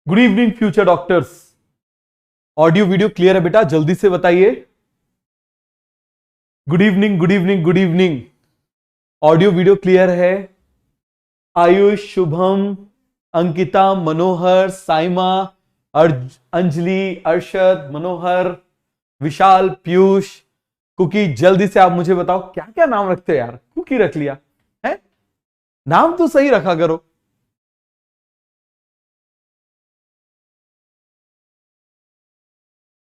Good evening future doctors. Audio video clear है बेटा? जल्दी से बताइए। Good evening, good evening, good evening. Audio video clear है? आयुष, शुभम, अंकिता, मनोहर, साइमा, अंजलि, अर्शद, मनोहर, विशाल, पीयूष, कुकी, जल्दी से आप मुझे बताओ क्या क्या नाम रखते हो यार। कुकी रख लिया है, नाम तो सही रखा करो।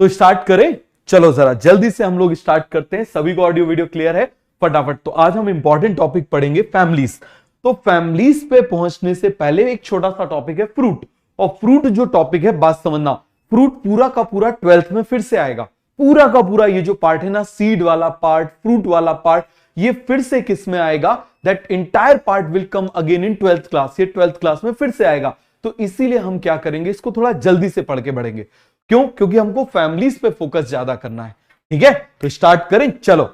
तो स्टार्ट करें? चलो जरा जल्दी से हम लोग स्टार्ट करते हैं। सभी को ऑडियो वीडियो क्लियर है? फटाफट। तो आज हम इंपॉर्टेंट टॉपिक पढ़ेंगे फैमिलीज। तो फैमिलीज पे पहुंचने से पहले एक छोटा सा टॉपिक है फ्रूट। और फ्रूट जो टॉपिक है, बात समझना, फ्रूट पूरा का पूरा 12th में फिर से आएगा। पूरा का पूरा ये जो पार्ट है ना, सीड वाला पार्ट, फ्रूट वाला पार्ट, ये फिर से किस में आएगा? That entire part will come again in 12th class. ये 12th क्लास में फिर से आएगा। तो इसीलिए हम क्या करेंगे, इसको थोड़ा जल्दी से पढ़ के बढ़ेंगे। क्यों? क्योंकि हमको फैमिलीज पे फोकस ज्यादा करना है। ठीक है, तो स्टार्ट करें। चलो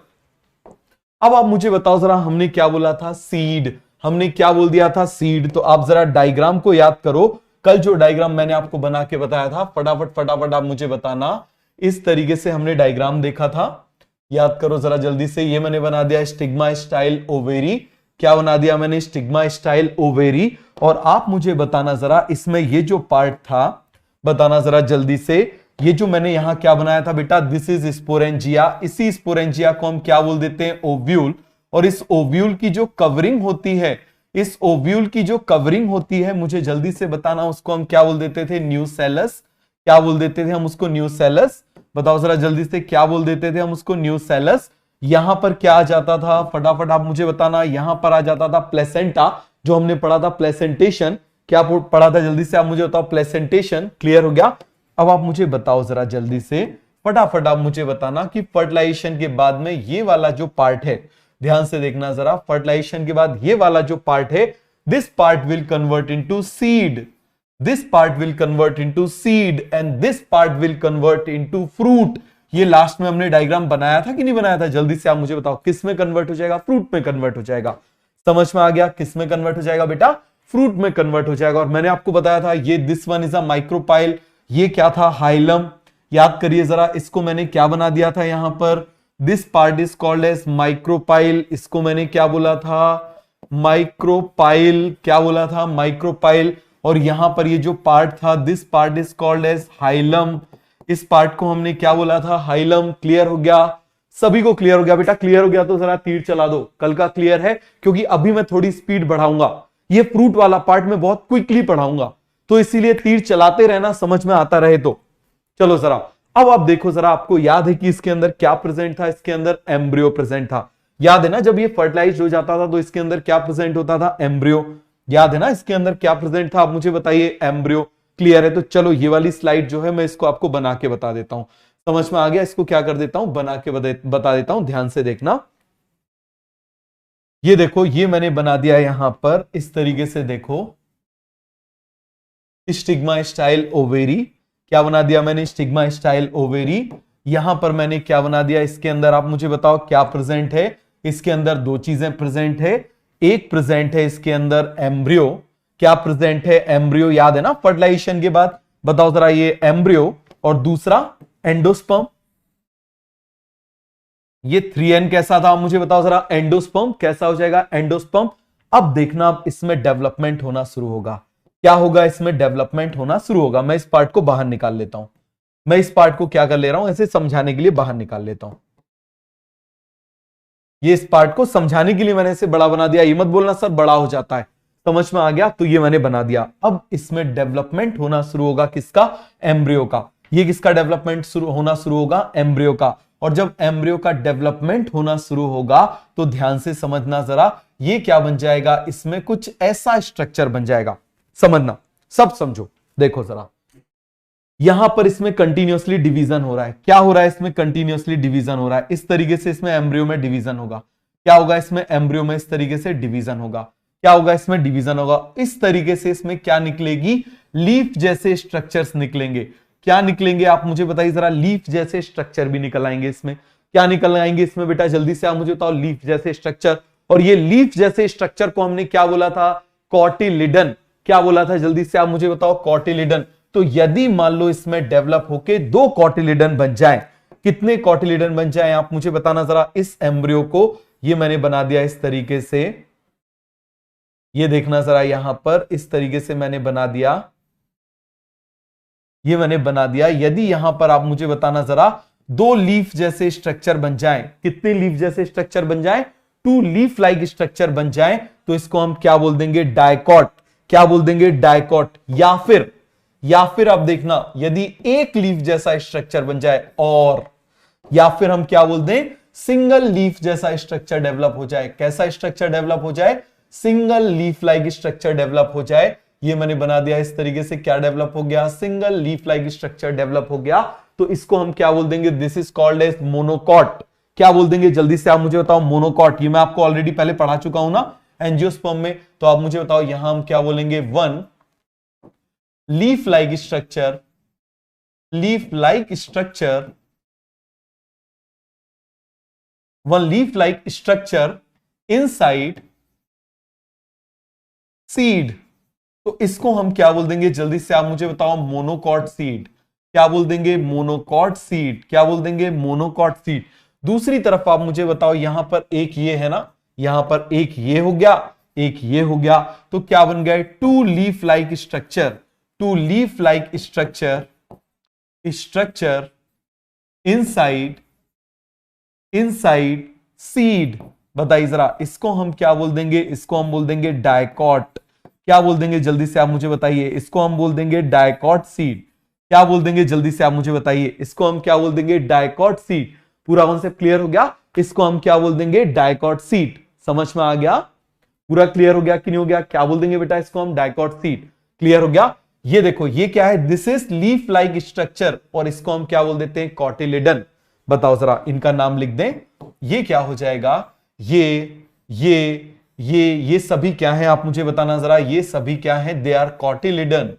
अब आप मुझे बताओ जरा, हमने क्या बोला था? सीड। हमने क्या बोल दिया था? सीड। तो आप जरा डायग्राम को याद करो। कल जो डायग्राम मैंने आपको बना के बताया था, फटाफट फटाफट आप मुझे बताना। इस तरीके से हमने डायग्राम देखा था, याद करो जरा जल्दी से। ये मैंने बना दिया स्टिग्मा स्टाइल ओवेरी। क्या बना दिया मैंने? Stigma style ovary. और आप मुझे बताना जरा, इसमें ये जो पार्ट था, बताना जरा जल्दी से। ये जो मैंने यहां क्या बनाया था बेटा? This is sporangia. इसी स्पोरेंजिया को हम क्या बोल देते हैं? ओव्यूल। और इस ओव्यूल की जो कवरिंग होती है, इस ओव्यूल की जो कवरिंग होती है, मुझे जल्दी से बताना, उसको हम क्या बोल देते थे? न्यूसेलस। क्या बोल देते थे हम उसको? न्यूसेलस। बताओ जरा जल्दी से, क्या बोल देते थे हम उसको? न्यूसेलस। यहां पर क्या आ जाता था? फटाफट आप मुझे बताना। यहां पर आ जाता था प्लेसेंटा, जो हमने पढ़ा था प्लेसेंटेशन। क्या पढ़ा था? जल्दी से आप मुझे बताओ। प्लेसेंटेशन। क्लियर हो गया? अब आप मुझे बताओ जरा जल्दी से, फटाफट आप मुझे बताना कि फर्टिलाइजेशन के बाद में ये वाला जो पार्ट है, ध्यान से देखना जरा, फर्टिलाइजेशन के बाद ये वाला जो पार्ट है, this part will convert into seed, this part will convert into seed and this part will convert into fruit. ये लास्ट में हमने डायग्राम बनाया था कि नहीं बनाया था? जल्दी से आप मुझे बताओ, किस में कन्वर्ट हो जाएगा? फ्रूट में कन्वर्ट हो जाएगा। समझ में आ गया? किस में कन्वर्ट हो जाएगा बेटा? फ्रूट में कन्वर्ट हो जाएगा। और मैंने आपको बताया था, ये this one is a micropyle. ये क्या था? हाइलम। याद करिए जरा, इसको मैंने क्या बना दिया था यहां पर? This part is called as micropyle. इसको मैंने क्या बोला था? माइक्रोपाइल। क्या बोला था? माइक्रोपाइल। और यहां पर ये जो पार्ट था, this part is called as hilum. इस पार्ट को हमने क्या बोला था? हाइलम। क्लियर हो गया? सभी को क्लियर हो गया बेटा? क्लियर हो गया तो जरा तीर चला दो। कल का क्लियर है? क्योंकि अभी मैं थोड़ी स्पीड बढ़ाऊंगा। ये फ्रूट वाला पार्ट में बहुत क्विकली पढ़ाऊंगा, तो इसीलिए तीर चलाते रहना, समझ में आता रहे तो। चलो जरा अब आप देखो जरा, आपको याद है कि इसके अंदर क्या प्रेजेंट था? इसके अंदर एम्ब्रियो प्रेजेंट था। याद है ना, जब ये फर्टिलाइज हो जाता था तो इसके अंदर क्या प्रेजेंट होता था? एम्ब्रियो। याद है ना, इसके अंदर क्या प्रेजेंट था? आप मुझे बताइए। एम्ब्रियो। क्लियर है? तो चलो ये वाली स्लाइड जो है, मैं इसको आपको बना के बता देता हूं। समझ में आ गया? इसको क्या कर देता हूं? बना के बता देता हूं। ध्यान से देखना। ये देखो, ये मैंने बना दिया यहां पर इस तरीके से। देखो, स्टिग्मा स्टाइल ओवेरी। क्या बना दिया मैंने? Stigma style ovary. यहां पर मैंने क्या बना दिया? इसके अंदर आप मुझे बताओ क्या प्रेजेंट है? इसके अंदर दो चीजें प्रेजेंट है। एक प्रेजेंट है इसके अंदर एम्ब्रियो। क्या प्रेजेंट है? एम्ब्रियो। याद है ना, फर्टिलाइजेशन के बाद। बताओ जरा, ये एम्ब्रियो। और दूसरा एंडोस्पर्म। ये 3N कैसा था? मुझे बताओ जरा। एंडोस्पर्म कैसा हो जाएगा? एंडोस्पर्म। अब देखना, अब इसमें डेवलपमेंट होना शुरू होगा। क्या होगा? इसमें डेवलपमेंट होना शुरू होगा। मैं इस पार्ट को बाहर निकाल लेता हूं। मैं इस पार्ट को क्या कर ले रहा हूं? ऐसे समझाने के लिए बाहर निकाल लेता हूं। ये इस पार्ट को समझाने के लिए मैंने इसे बड़ा बना दिया। ये मत बोलना सर बड़ा हो जाता है। समझ में आ गया? तो ये मैंने बना दिया। अब इसमें डेवलपमेंट होना शुरू होगा। किसका? एम्ब्रियो का। ये किसका डेवलपमेंट होना शुरू होगा? एम्ब्रियो का। और जब एम्ब्रियो का डेवलपमेंट होना शुरू होगा तो ध्यान से समझना जरा, ये क्या बन जाएगा? इसमें कुछ ऐसा स्ट्रक्चर बन जाएगा। समझना, सब समझो। देखो जरा, यहां पर इसमें कंटिन्यूअसली डिवीजन हो रहा है। क्या हो रहा है? इसमें कंटिन्यूअसली डिवीजन हो रहा है। इस तरीके से इसमें एम्ब्रियो में डिवीजन होगा। क्या होगा? इसमें एम्ब्रियो में इस तरीके से डिवीजन होगा। क्या होगा? इसमें डिवीजन होगा। इस तरीके से इसमें क्या निकलेगी? लीफ जैसे स्ट्रक्चर्स निकलेंगे। क्या निकलेंगे? आप मुझे बताइए जरा। लीफ जैसे स्ट्रक्चर भी निकल आएंगे इसमें। क्या निकल आएंगे इसमें बेटा? जल्दी से आप मुझे बताओ। लीफ जैसे स्ट्रक्चर। और ये लीफ जैसे स्ट्रक्चर को हमने क्या बोला था? कॉटिलिडन। क्या बोला था? जल्दी से आप मुझे बताओ। कॉटिलिडन। तो यदि मान लो इसमें डेवलप होके 2 कॉटिलिडन बन जाए, कितने कॉटिलिडन बन जाए आप मुझे बताना जरा। इस एम्ब्रियो को ये मैंने बना दिया इस तरीके से, ये देखना जरा, यहां पर इस तरीके से मैंने बना दिया, ये मैंने बना दिया। यदि यहां पर आप मुझे बताना जरा 2 लीफ जैसे स्ट्रक्चर बन जाए, कितने लीफ जैसे स्ट्रक्चर बन जाए, 2 लीफ लाइक स्ट्रक्चर बन जाए, तो इसको हम क्या बोल देंगे, डायकॉट। क्या बोल देंगे, डायकॉट। या फिर आप देखना यदि 1 लीफ जैसा स्ट्रक्चर बन जाए, और या फिर हम क्या बोल दें, सिंगल लीफ जैसा स्ट्रक्चर डेवलप हो जाए। कैसा स्ट्रक्चर डेवलप हो जाए, single leaf like structure develop हो जाए। ये मैंने बना दिया इस तरीके से, क्या डेवलप हो गया, single leaf like structure develop हो गया। तो इसको हम क्या बोल देंगे, this is called as monocot. क्या बोल देंगे, जल्दी से आप मुझे बताओ, मोनोकॉट। ये मैं आपको ऑलरेडी पहले पढ़ा चुका हूं ना एंजियोस्पर्म में, तो आप मुझे बताओ यहां हम क्या बोलेंगे, 1 leaf like structure, leaf like structure, 1 leaf like structure inside seed. तो इसको हम क्या बोल देंगे, जल्दी से आप मुझे बताओ, मोनोकॉट सीड। क्या बोल देंगे, मोनोकॉट सीड। क्या बोल देंगे, मोनोकॉट सीड। दूसरी तरफ आप मुझे बताओ, यहां पर एक ये है ना, यहां पर एक ये हो गया, एक ये हो गया, तो क्या बन गया, 2 leaf like structure, 2 leaf like structure, structure inside, inside seed. बताइए जरा, इसको हम क्या बोल देंगे, इसको हम बोल देंगे डायकॉट। क्या बोल देंगे, जल्दी से आप मुझे बताइए, इसको हम बोल देंगे डायकॉट सीड। क्या बोल देंगे, जल्दी से आप मुझे बताइए, इसको हम क्या बोल देंगे, डायकॉट सीड। पूरा कॉन्सेप्ट क्लियर हो गया, इसको हम क्या बोल देंगे, डायकॉट सीड। समझ में आ गया, पूरा क्लियर हो गया कि नहीं हो गया, क्या बोल देंगे बेटा, इसको हम डायकॉट सीड। क्लियर हो गया। ये देखो, ये क्या है, this is leaf like structure, और इसको हम क्या बोल देते हैं, कॉटिलिडन। बताओ जरा, इनका नाम लिख दें, ये क्या हो जाएगा, ये सभी क्या है, आप मुझे बताना जरा, ये सभी क्या है, दे आर कॉटिलिडन।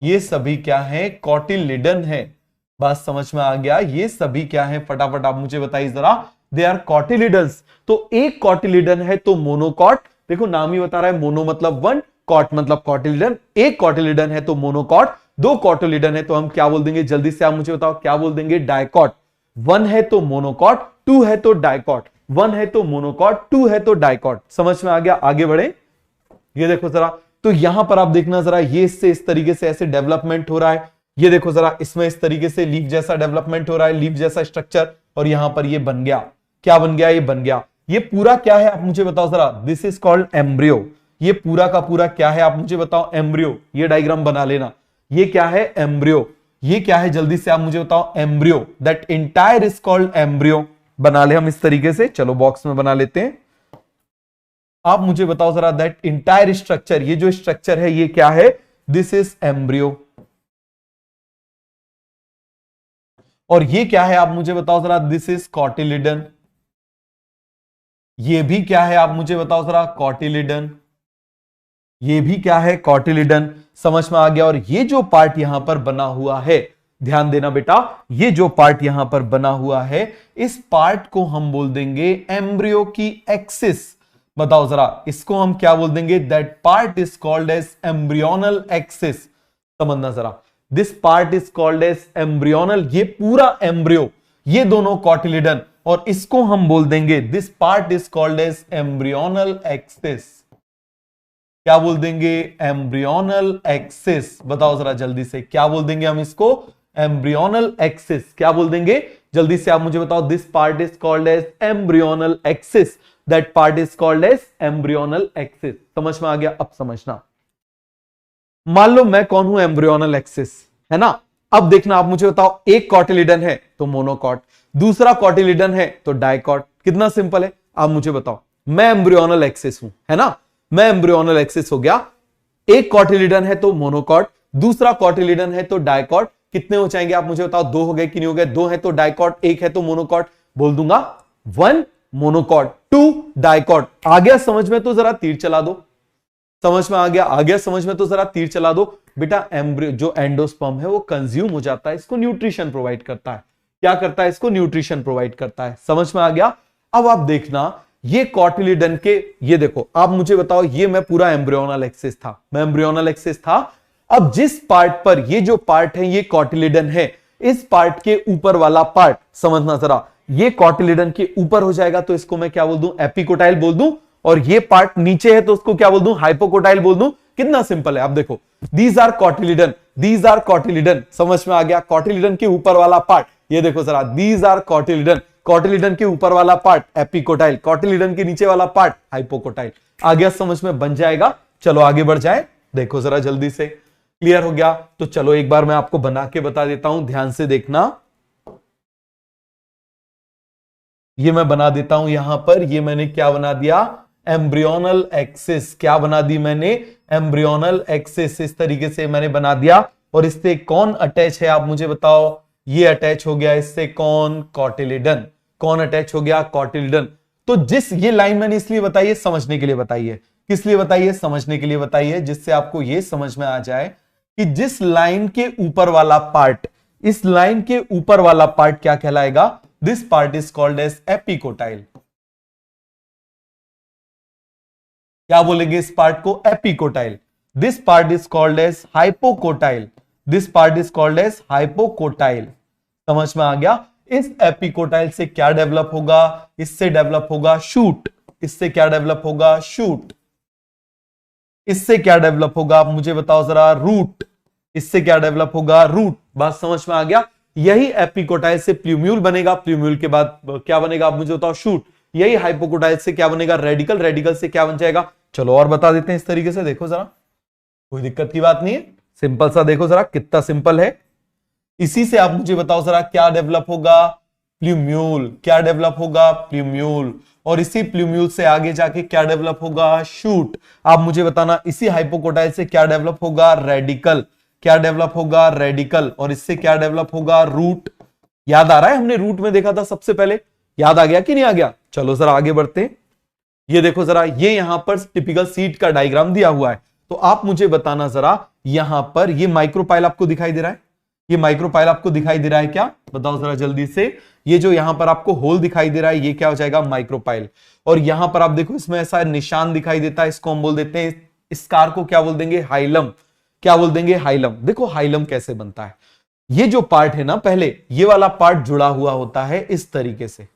ये सभी क्या है, कॉटिलिडन है। बात समझ में आ गया, ये सभी क्या है, फटाफट आप मुझे बताइए जरा, दे आर कॉटिलिडन्स। तो एक कॉटिलिडन है तो मोनोकॉट, देखो नाम ही बता रहा है, मोनो मतलब 1, कॉट मतलब कॉटिलिडन। एक कॉटिलिडन है तो मोनोकॉट, 2 कॉटिलिडन है तो हम क्या बोल देंगे, जल्दी से आप मुझे बताओ, क्या बोल देंगे, डायकॉट। 1 है तो मोनोकॉट, 2 है तो डायकॉट। 1 है तो मोनोकॉट, 2 है तो डायकॉट। समझ में आ गया, आगे बढ़े। ये देखो जरा, तो यहां पर आप देखना जरा, ये इससे इस तरीके से ऐसे डेवलपमेंट हो रहा है। ये देखो जरा, इसमें इस तरीके से लीफ जैसा डेवलपमेंट हो रहा है, लीफ जैसा स्ट्रक्चर, और यहां पर ये बन गया। क्या बन गया, ये बन गया। ये पूरा क्या है, आप मुझे बताओ जरा, दिस इज कॉल्ड एम्ब्रियो। ये पूरा का पूरा क्या है, आप मुझे बताओ, एम्ब्रियो। ये डायग्राम बना लेना, ये क्या है, एम्ब्रियो। ये क्या है, जल्दी से आप मुझे बताओ, embryo. That entire is called embryo. बना ले हम इस तरीके से, चलो बॉक्स में बना लेते हैं। आप मुझे बताओ जरा, दैट इंटायर स्ट्रक्चर, ये जो स्ट्रक्चर है ये क्या है, दिस इज एम्ब्रियो। और ये क्या है, आप मुझे बताओ जरा, दिस इज कॉटिलिडन। ये भी क्या है, आप मुझे बताओ जरा, कॉटिलिडन। ये भी क्या है, कॉटिलिडन। समझ में आ गया। और ये जो पार्ट यहां पर बना हुआ है, ध्यान देना बेटा, ये जो पार्ट यहां पर बना हुआ है, इस पार्ट को हम बोल देंगे एम्ब्रियो की एक्सिस। बताओ जरा, इसको हम क्या बोल देंगे, that part is called as embryonal axis. समझना जरा, this part is called as embryonal. ये पूरा एम्ब्रियो, ये दोनों कॉटिलिडन, और इसको हम बोल देंगे, this part is called as embryonal axis. क्या बोल देंगे, एम्ब्रियोनल एक्सिस। बताओ जरा जल्दी से, क्या बोल देंगे हम इसको, एम्ब्रियोनल एक्सिस। क्या बोल देंगे, जल्दी से आप मुझे बताओ, this part is called as embryonal axis. That part is called as embryonal axis. समझ में आ गया, अब समझना। मान लो मैं कौन हूं, एम्ब्रियोनल एक्सिस, है ना। अब देखना, आप मुझे बताओ, एक कॉटिलिडन है तो मोनोकॉट, दूसरा कॉटिलिडन है तो डायकॉट। कितना सिंपल है, आप मुझे बताओ, मैं एम्ब्रियोनल एक्सिस हूं, है ना, मैं एम्ब्रियोनल एक्सिस हो गया। एक कॉटिलिडन है तो मोनोकॉट, दूसरा कॉटिलिडन है तो डायकॉट। कितने हो जाएंगे, आप मुझे बताओ, 2 हो गए कि नहीं हो गए, 2 है तो डायकॉट, 1 है तो मोनोकॉट। बोल दूंगा 1 मोनोकॉट, 2 डायकॉट। आ गया समझ में, तो जरा तीर चला दो। समझ में आ गया समझ में, तो जरा तीर चला दो। बेटा एम्ब्रियो जो एंडोस्पर्म है वो कंज्यूम हो जाता है, इसको न्यूट्रिशन प्रोवाइड करता है। क्या करता है, इसको न्यूट्रिशन प्रोवाइड करता है। समझ में आ गया। अब आप देखना, ये कॉटिलिडन के, ये देखो, आप मुझे बताओ, ये मैं पूरा एम्ब्रियोनल एक्सिस था, मैं एम्ब्रियोनल एक्सिस था। अब जिस पार्ट पर ये जो पार्ट है ये कॉटिलिडन है, इस पार्ट के ऊपर वाला पार्ट समझना जरा, ये कॉटिलिडन के ऊपर हो जाएगा तो इसको मैं क्या बोल दूं, एपिकोटाइल बोल दूं, और ये पार्ट नीचे है तो उसको क्या बोल दूं, हाइपोकोटाइल बोल दूं। कितना सिंपल है। आप देखो, these are cotyledon, these are cotyledon, समझ में आ गया। कॉटिलिडन के ऊपर वाला पार्ट ये देखो जरा, दीज आर कॉटिलिडन, कॉटिलिडन के ऊपर वाला पार्ट एपिकोटाइल, कॉटिलिडन के नीचे वाला पार्ट हाइपोकोटाइल। आ गया समझ में, बन जाएगा। चलो आगे बढ़ जाए, देखो जरा जल्दी से, क्लियर हो गया। तो चलो एक बार मैं आपको बना के बता देता हूं, ध्यान से देखना। ये मैं बना देता हूं यहां पर, ये मैंने क्या बना दिया, एम्ब्रियोनल एक्सिस। क्या बना दी मैंने, एम्ब्रियोनल एक्सिस। इस तरीके से मैंने बना दिया। और इससे कौन अटैच है आप मुझे बताओ, ये अटैच हो गया इससे कौन, कॉटिलिडन। कौन अटैच हो गया, कॉटिलिडन। तो जिस ये लाइन मैंने इसलिए बताई है, समझने के लिए बताई है। किस लिए बताई है, समझने के लिए बताई है, जिससे आपको ये समझ में आ जाए कि जिस लाइन के ऊपर वाला पार्ट, इस लाइन के ऊपर वाला पार्ट क्या कहलाएगा, this part is called as epicotyl. क्या बोलेंगे इस पार्ट को, epicotyl. This part is called as hypocotyl, this part is called as hypocotyl. समझ में आ गया। इस एपिकोटाइल से क्या डेवलप होगा, इससे डेवलप होगा शूट। इससे क्या डेवलप होगा, शूट। इससे क्या डेवलप होगा आप मुझे बताओ जरा, रूट। इससे क्या डेवलप होगा, रूट। बात समझ में आ गया। यही एपिकोटाइल से प्लूम्यूल बनेगा, प्लूम्यूल के बाद क्या बनेगा आप मुझे बताओ, शूट। यही हाइपोकोटाइल से क्या बनेगा, रेडिकल। रेडिकल से क्या बन जाएगा, चलो और बता देते हैं इस तरीके से, देखो जरा, कोई दिक्कत की बात नहीं है, सिंपल सा। देखो जरा कितना सिंपल है। इसी से आप मुझे बताओ जरा क्या डेवलप होगा, प्लूम्यूल। क्या डेवलप होगा, प्लूम्यूल। और इसी प्लूम्यूल से आगे जाके क्या डेवलप होगा, शूट। आप मुझे बताना इसी हाइपोकोटाइल से क्या डेवलप होगा, रेडिकल। क्या डेवलप होगा, रेडिकल। और इससे क्या डेवलप होगा, रूट। याद आ रहा है, हमने रूट में देखा था सबसे पहले, याद आ गया कि नहीं आ गया। चलो जरा आगे बढ़ते हैं। ये देखो जरा, ये यहां पर टिपिकल सीट का डायग्राम दिया हुआ है। तो आप मुझे बताना जरा, यहां पर ये माइक्रोपाइल आपको दिखाई दे रहा है, ये माइक्रोपाइल आपको दिखाई दे रहा है क्या, बताओ जरा जल्दी से। ये जो यहां पर आपको होल दिखाई दे रहा है, ये क्या हो जाएगा, माइक्रोपाइल। और यहां पर आप देखो इसमें ऐसा निशान दिखाई देता है, इसको हम बोल देते हैं, स्कार को क्या बोल देंगे, हाइलम। क्या बोल देंगे, हाइलम। देखो हाइलम कैसे बनता है, ये जो पार्ट है ना, पहले ये वाला पार्ट जुड़ा हुआ होता है इस तरीके से।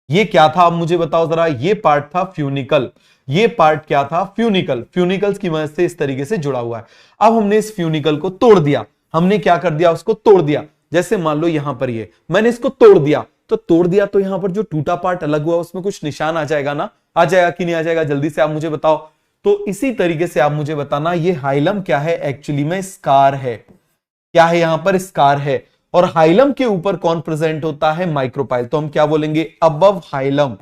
ये क्या था आप मुझे बताओ जरा, ये पार्ट था फ्यूनिकल। ये पार्ट क्या था, फ्यूनिकल। फ्यूनिकल्स की मदद से इस तरीके से जुड़ा हुआ है। अब हमने इस फ्यूनिकल को तोड़ दिया। हमने क्या कर दिया, उसको तोड़ दिया। जैसे मान लो यहां पर ये मैंने इसको तोड़ दिया, तो तोड़ दिया तो यहां पर जो टूटा पार्ट अलग हुआ उसमें कुछ निशान आ जाएगा ना, आ जाएगा कि नहीं आ जाएगा, जल्दी से आप मुझे बताओ। तो इसी तरीके से आप मुझे बताना, ये हाइलम क्या है, एक्चुअली में स्कार है। क्या है यहां पर, स्कार है। और हाइलम के ऊपर कौन प्रेजेंट होता है, माइक्रोपाइल। तो हम क्या बोलेंगे, अबव हाइलम।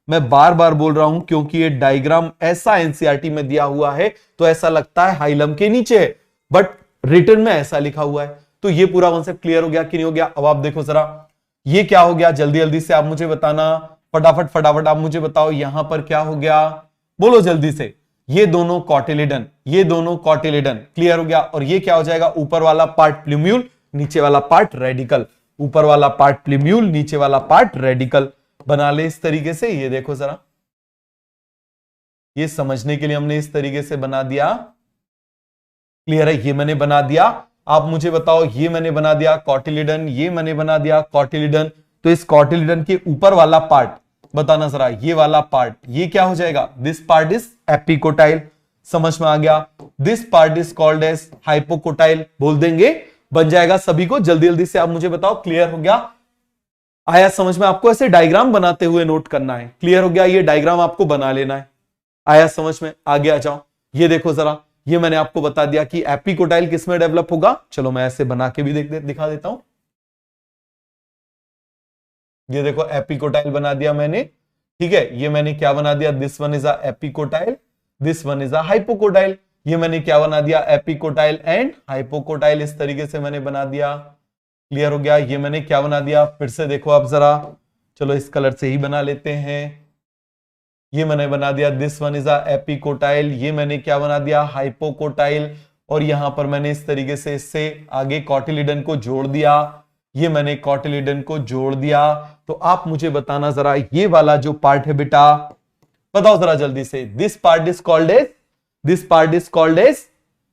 मैं बार बार बोल रहा हूं क्योंकि ये डायग्राम ऐसा एनसीईआरटी में दिया हुआ है तो ऐसा लगता है हाइलम के नीचे है, बट रिटर्न में ऐसा लिखा हुआ है। तो ये पूरा कॉन्सेप्ट क्लियर हो गया कि नहीं हो गया। अब आप देखो जरा, ये क्या हो गया, जल्दी जल्दी से आप मुझे बताना, फटाफट फटाफट आप मुझे बताओ, यहां पर क्या हो गया, बोलो जल्दी से। ये दोनों कॉटिलिडन, ये दोनों कॉटिलिडन, क्लियर हो गया। और ये क्या हो जाएगा, ऊपर वाला पार्ट प्लूम्यूल, नीचे वाला पार्ट रेडिकल। ऊपर वाला पार्ट प्लूम्यूल, नीचे वाला पार्ट रेडिकल। बना ले इस तरीके से। ये देखो जरा, ये समझने के लिए हमने इस तरीके से बना दिया, क्लियर है। ये मैंने बना दिया। आप मुझे बताओ, ये मैंने बना दिया कॉटिलिडन, ये मैंने बना दिया कॉटिलिडन। तो इस कॉटिलिडन के ऊपर वाला पार्ट बताना जरा, ये वाला पार्ट, ये क्या हो जाएगा, दिस पार्ट इज एपिकोटाइल। समझ में आ गया। This part is called as hypocotyl बोल देंगे, बन जाएगा सभी को। जल्दी जल्दी से आप मुझे बताओ, क्लियर हो गया, आया समझ में। आपको ऐसे डायग्राम बनाते हुए नोट करना है, क्लियर हो गया, ये डायग्राम आपको बना लेना है। आया समझ में, आगे आ जाओ। ये देखो जरा, ये मैंने आपको बता दिया कि एपिकोटाइल किस में डेवलप होगा। चलो मैं ऐसे बना के भी दिखा देता हूं। ये देखो एपिकोटाइल बना दिया मैंने, ठीक है। ये मैंने क्या बना दिया, this one is a epicotyl, this one is a hypocotyl. ये मैंने क्या बना दिया, एपिकोटाइल एंड हाइपोकोटाइल। इस तरीके से मैंने बना दिया, क्लियर हो गया। ये मैंने क्या बना दिया, फिर से देखो आप जरा, चलो इस कलर से ही बना लेते हैं। ये मैंने बना दिया, this one is a epicotyl. ये मैंने क्या बना दिया, हाइपोकोटाइल। और यहां पर मैंने इस तरीके से इससे आगे कॉटिलिडन को जोड़ दिया। ये मैंने कॉटिलिडन को जोड़ दिया। तो आप मुझे बताना जरा, ये वाला जो पार्ट है बेटा, बताओ जरा जल्दी से, this part is called as, this part is called as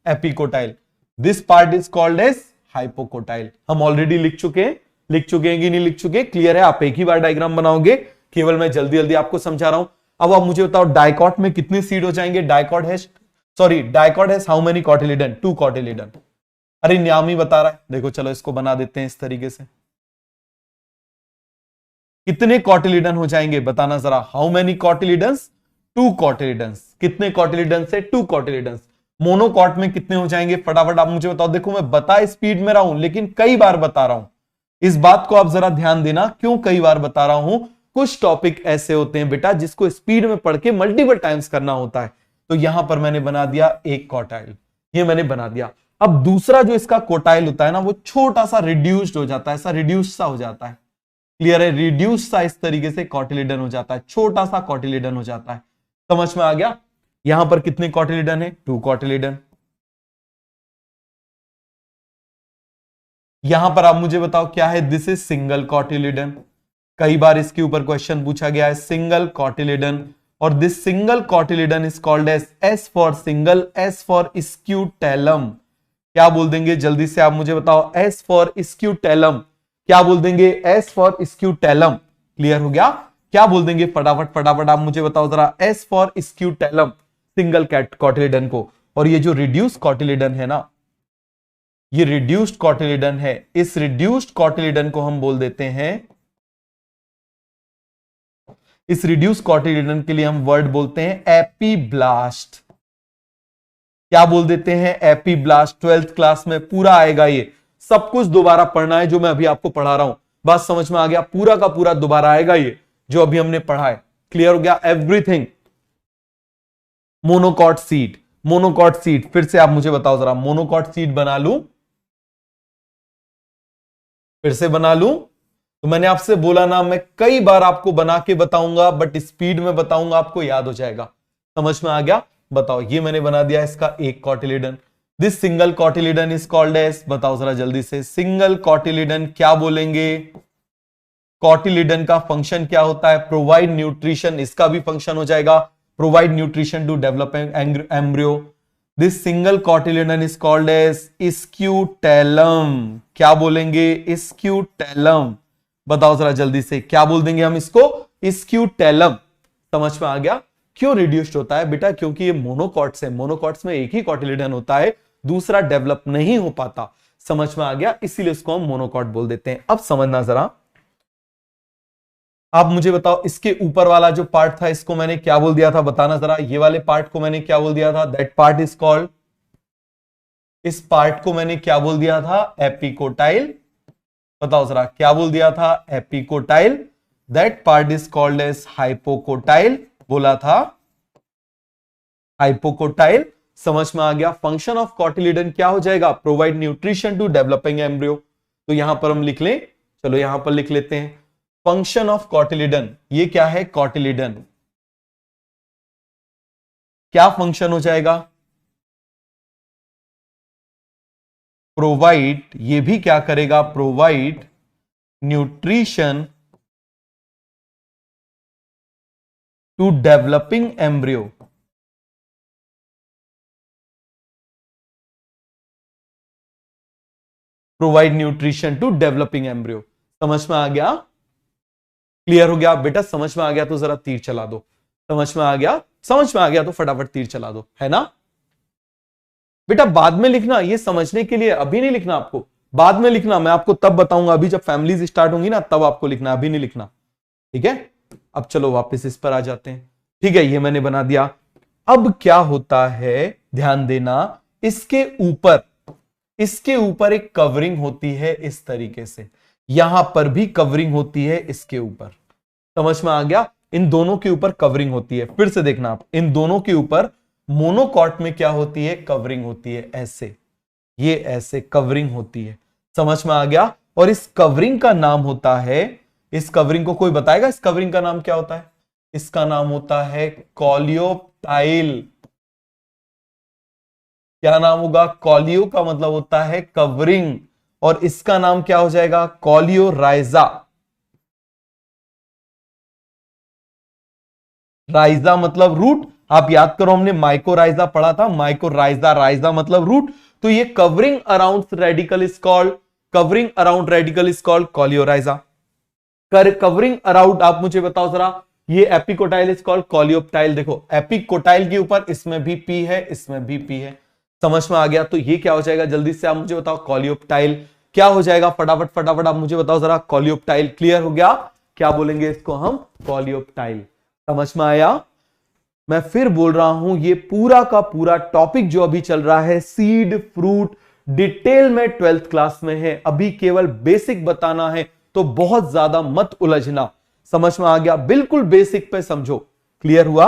epicotyl. This part is called as hypocotyl. हम ऑलरेडी लिख चुके हैं कि नहीं लिख चुके? क्लियर है? आप एक ही बार डायग्राम बनाओगे, केवल मैं जल्दी जल्दी आपको समझा रहा हूं। अब आप मुझे बताओ डाइकॉट में कितने सीड हो जाएंगे? Dicot has how many cotyledon? 2 cotyledon. अरे न्याम ही बता रहा है, देखो चलो इसको बना देते हैं इस तरीके से। कितने कॉटिलिडन हो जाएंगे बताना जरा? How many cotyledons? 2 कॉटिलिडन्स। कितने कॉटिलिडन से? 2 कॉटिलिडन्स। मोनोकॉट में कितने हो जाएंगे? फटाफट आप मुझे बताओ। देखो मैं बता स्पीड में रहा हूं, लेकिन कई बार बता रहा हूं। इस बात को आप जरा ध्यान देना, क्यों कई बार बता रहा हूं। कुछ टॉपिक ऐसे होते हैं बेटा जिसको स्पीड में पढ़ के मल्टीपल टाइम्स करना होता है। तो यहां पर मैंने बना दिया एक कॉटाइल, ये मैंने बना दिया। अब दूसरा जो इसका कोटाइल होता है ना, वो छोटा सा रिड्यूस्ड हो जाता है, ऐसा रिड्यूस सा हो जाता है। क्लियर है? रिड्यूस सा इस तरीके से कॉटिलिडन हो जाता है, छोटा सा कॉटिलिडन हो जाता है। समझ में आ गया? यहां पर कितने कॉटिलिडन है? 2 कॉटिलिडन। यहां पर आप मुझे बताओ क्या है? This is single cotyledon. कई बार इसके ऊपर क्वेश्चन पूछा गया है, सिंगल कॉटिलिडन। और this single cotyledon is called as S for single, S for scutellum. क्या बोल देंगे जल्दी से आप मुझे बताओ? S for scutellum. क्या बोल देंगे? S for scutellum. क्लियर हो गया? क्या बोल देंगे? फटाफट फटाफट आप मुझे बताओ जरा। S for scutellum, single cotyledon को। और ये जो रिड्यूस कॉटिलिडन है ना, ये रिड्यूस्ड कॉटिलिडन है, इस रिड्यूस्ड कॉटिलिडन को हम बोल देते हैं, इस रिड्यूस्ड कॉटिलिडन के लिए हम वर्ड बोलते हैं एपीब्लास्ट। क्या बोल देते हैं? एपीब्लास्ट। 12th क्लास में पूरा आएगा, ये सब कुछ दोबारा पढ़ना है जो मैं अभी आपको पढ़ा रहा हूं। बात समझ में आ गया? पूरा का पूरा दोबारा आएगा ये जो अभी हमने पढ़ा है। क्लियर हो गया? Everything. Monocot seed, monocot seed. फिर से आप मुझे बताओ जरा, मोनोकॉट सीड बना लूं? फिर से बना लूं? तो मैंने आपसे बोला ना, मैं कई बार आपको बना के बताऊंगा, बट स्पीड में बताऊंगा, आपको याद हो जाएगा। समझ में आ गया? बताओ, ये मैंने बना दिया इसका एक cotyledon. This single cotyledon is called as, बताओ जरा जल्दी से, सिंगल कॉटिलिडन क्या बोलेंगे? कॉटिलिडन का फंक्शन क्या होता है? Provide nutrition. इसका भी फंक्शन हो जाएगा provide nutrition to developing embryo. This single cotyledon is called as scutellum. क्या बोलेंगे? स्क्यूटेलम। बताओ जरा जल्दी से, क्या बोल देंगे हम इसको? स्क्यूटेलम। समझ में आ गया? क्यों रिड्यूस्ड होता है बेटा? क्योंकि ये मोनोकॉट्स है, मोनोकॉट्स में एक ही कॉटिलिडन होता है, दूसरा डेवलप नहीं हो पाता। समझ में आ गया? इसीलिए इसको हम मोनोकॉट बोल देते हैं। अब समझना जरा, आप मुझे बताओ, इसके ऊपर वाला जो पार्ट था इसको मैंने क्या बोल दिया था? बताना जरा। ये वाले पार्ट को मैंने क्या बोल दिया था? दैट पार्ट इज कॉल्ड, इस पार्ट को मैंने क्या बोल दिया था? एपिकोटाइल। बताओ जरा, क्या बोल दिया था? Epicotyl. That part is called as hypocotyl. बोला था हाइपोकोटाइल। समझ में आ गया? फंक्शन ऑफ कॉटिलिडन क्या हो जाएगा? Provide nutrition to developing embryo. तो यहां पर हम लिख लें, चलो यहां पर लिख लेते हैं फंक्शन ऑफ कॉटिलिडन। ये क्या है? कॉटिलिडन क्या फंक्शन हो जाएगा? प्रोवाइड, ये भी क्या करेगा? Provide nutrition to developing embryo. Provide nutrition to developing embryo. समझ में आ गया? क्लियर हो गया बेटा? समझ में आ गया तो जरा तीर चला दो। समझ में आ गया? समझ में आ गया तो फटाफट तीर चला दो, है ना बेटा? बाद में लिखना, ये समझने के लिए, अभी नहीं लिखना आपको, बाद में लिखना। मैं आपको तब बताऊंगा, अभी जब फैमिलीज स्टार्ट होंगी ना तब आपको लिखना, अभी नहीं लिखना। ठीक है? अब चलो वापस इस पर आ जाते हैं। ठीक है, ये मैंने बना दिया। अब क्या होता है, ध्यान देना, इसके ऊपर एक कवरिंग होती है इस तरीके से, यहां पर भी कवरिंग होती है इसके ऊपर। समझ में आ गया? इन दोनों के ऊपर कवरिंग होती है। फिर से देखना आप, इन दोनों के ऊपर मोनोकॉट में क्या होती है? कवरिंग होती है, ऐसे, ये ऐसे कवरिंग होती है। समझ में आ गया? और इस कवरिंग का नाम होता है, इस कवरिंग को कोई बताएगा इस कवरिंग का नाम क्या होता है? इसका नाम होता है कॉलियोप्टाइल। क्या नाम होगा? कॉलियो का मतलब होता है कवरिंग, और इसका नाम क्या हो जाएगा? कॉलियोराइजा। राइजा मतलब रूट, आप याद करो, हमने माइकोराइजा पढ़ा था, माइकोराइजा, राइजा मतलब रूट, तो ये covering around radical is called, covering around radical is called coleorhiza. Covering around, आप मुझे बताओ जरा, ये एपिकोटाइल इज कॉल्ड कोलियोप्टाइल। देखो एपिकोटाइल के ऊपर इसमें भी पी है, इसमें भी पी है, समझ में आ गया? तो ये क्या हो जाएगा, जल्दी से आप मुझे बताओ, कोलियोप्टाइल क्या हो जाएगा, फटाफट फटाफट आप मुझे बताओ जरा, कोलियोप्टाइल। क्लियर हो गया? क्या बोलेंगे इसको हम, कोलियोप्टाइल। समझ में आया? मैं फिर बोल रहा हूं, ये पूरा का पूरा टॉपिक जो अभी चल रहा है सीड फ्रूट, डिटेल में 12th क्लास में है, अभी केवल बेसिक बताना है, तो बहुत ज्यादा मत उलझना। समझ में आ गया? बिल्कुल बेसिक पे समझो। क्लियर हुआ?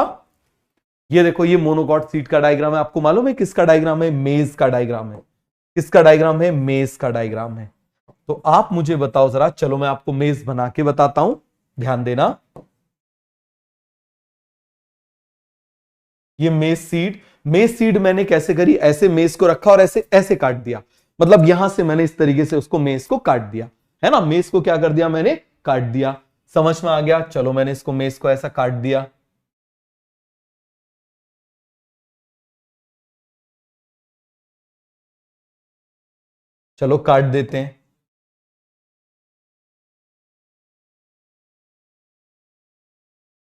ये देखो, ये मोनोकॉट सीड का डायग्राम है। आपको मालूम है किसका डायग्राम है? मेज का डायग्राम है। किसका डायग्राम है? मेज का डायग्राम है। तो आप मुझे बताओ जरा, चलो मैं आपको मेज बना के बताता हूं, ध्यान देना। ये मेज सीड मैंने कैसे करी, ऐसे मेज को रखा और ऐसे ऐसे काट दिया, मतलब यहां से मैंने इस तरीके से उसको मेज को काट दिया, है ना? मेज को क्या कर दिया मैंने, काट दिया। समझ में आ गया? चलो मैंने इसको मेज को ऐसा काट दिया। चलो काट देते हैं।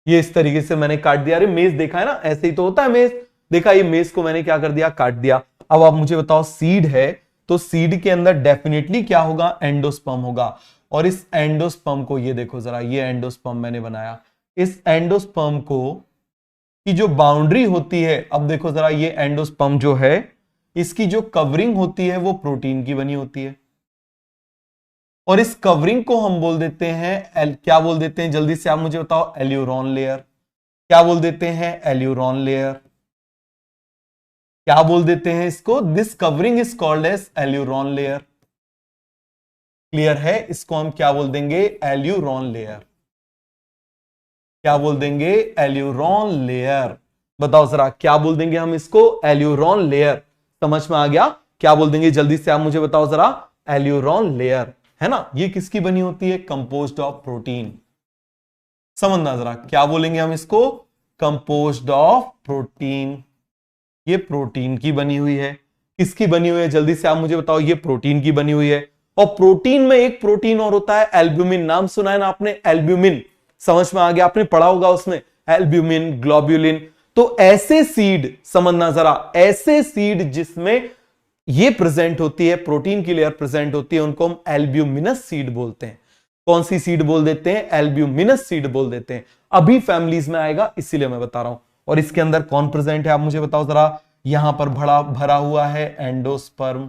ये इस तरीके से मैंने काट दिया। अरे मेज देखा है ना, ऐसे ही तो होता है मेज। देखा, ये मेज को मैंने क्या कर दिया, काट दिया। अब आप मुझे बताओ, सीड है तो सीड के अंदर डेफिनेटली क्या होगा, एंडोस्पर्म होगा। और इस एंडोस्पर्म को, ये देखो जरा, ये एंडोस्पर्म मैंने बनाया। इस एंडोस्पर्म को की जो बाउंड्री होती है, अब देखो जरा, ये एंडोस्पर्म जो है, इसकी जो कवरिंग होती है वो प्रोटीन की बनी होती है। और इस कवरिंग को हम बोल देते हैं क्या बोल देते हैं, जल्दी से आप मुझे बताओ, एल्यूरोन लेयर। क्या बोल देते हैं, एल्यूरोन लेयर। क्या बोल देते हैं इसको, this covering is called as aleurone layer. Clear है? इसको हम क्या बोल देंगे, एल्यूरोन लेयर। क्या बोल देंगे, एल्यूरोन लेयर। बताओ जरा, क्या बोल देंगे हम इसको, एल्यूरोन लेयर। समझ में आ गया? क्या बोल देंगे, जल्दी से आप मुझे बताओ जरा, एल्यूरोन लेयर, है ना? ये किसकी बनी होती है, कंपोज्ड ऑफ प्रोटीन। समझना जरा, क्या बोलेंगे हम इसको, कंपोज्ड ऑफ प्रोटीन। ये प्रोटीन की बनी हुई है। किसकी बनी हुई है, जल्दी से आप मुझे बताओ, ये प्रोटीन की बनी हुई है। और प्रोटीन में एक प्रोटीन और होता है, एल्ब्यूमिन। नाम सुना है ना आपने, एल्ब्यूमिन। समझ में आ गया? आपने पढ़ा होगा उसमें, एल्ब्यूमिन, ग्लोब्यूलिन। तो ऐसे सीड, समझना जरा, ऐसे सीड जिसमें ये प्रेजेंट होती है, प्रोटीन की लेयर प्रेजेंट होती है, उनको हम एल्ब्यूमिनस सीड बोलते हैं। कौन सी सीड बोल देते हैं, एल्ब्यूमिनस सीड बोल देते हैं। अभी फैमिलीज में आएगा, इसीलिए मैं बता रहा हूं। और इसके अंदर कौन प्रेजेंट है, आप मुझे बताओ जरा। यहां पर भरा हुआ है एंडोस्पर्म।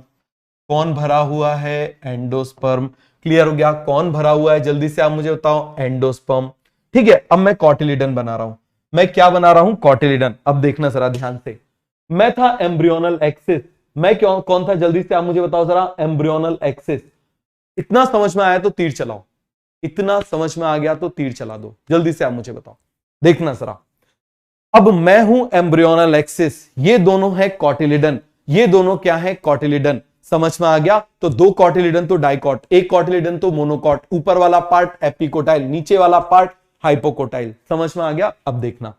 कौन भरा हुआ है, एंडोस्पर्म। क्लियर हो गया? कौन भरा हुआ है, जल्दी से आप मुझे बताओ, एंडोस्पर्म। ठीक है, अब मैं कॉटिलिडन बना रहा हूं। मैं क्या बना रहा हूं, कॉटिलिडन। अब देखना जरा ध्यान से, मैं था एम्ब्रियोनल एक्सिस। मैं क्यों, कौन था, जल्दी से आप मुझे बताओ जरा, एम्ब्रियोनल एक्सिस। इतना समझ में आया तो तीर चलाओ, इतना समझ में आ गया तो तीर चला दो, जल्दी से आप मुझे बताओ। देखना जरा, अब मैं हूं एम्ब्रियोनल एक्सिस, ये दोनों है कॉटिलिडन, ये दोनों क्या है, कॉटिलिडन। समझ में आ गया? तो दो कॉटिलिडन तो डाइकॉट, एक कॉटिलिडन तो मोनोकॉट। ऊपर वाला पार्ट एपिकोटाइल, नीचे वाला पार्ट हाइपोकोटाइल। समझ में आ गया? अब देखना,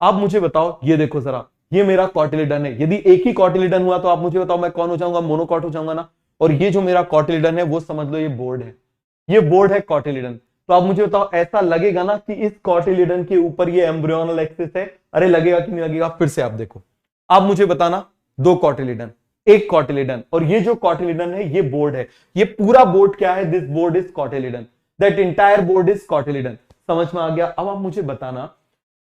आप मुझे बताओ, ये देखो जरा, ये मेरा कॉटिलिडन है। यदि एक ही कॉटिलिडन हुआ तो आप मुझे बताओ, मैं कौन हो जाऊंगा, मोनोकॉट हो जाऊंगा ना। और ये जो मेरा कॉटिलिडन है, वो समझ लो ये बोर्ड है, ये बोर्ड है कॉटिलिडन। तो आप मुझे बताओ, ऐसा लगेगा ना कि इस कॉटिलिडन के ऊपर ये एम्ब्रियोनल एक्सिस है? अरे लगेगा कि नहीं लगेगा? फिर से आप देखो, आप मुझे बताना, दो कॉटिलिडन, एक कॉटिलिडन, और ये जो कॉटिलिडन है ये बोर्ड है। ये पूरा बोर्ड क्या है, this board is cotyledon, that entire board is cotyledon. समझ में आ गया? अब आप मुझे बताना,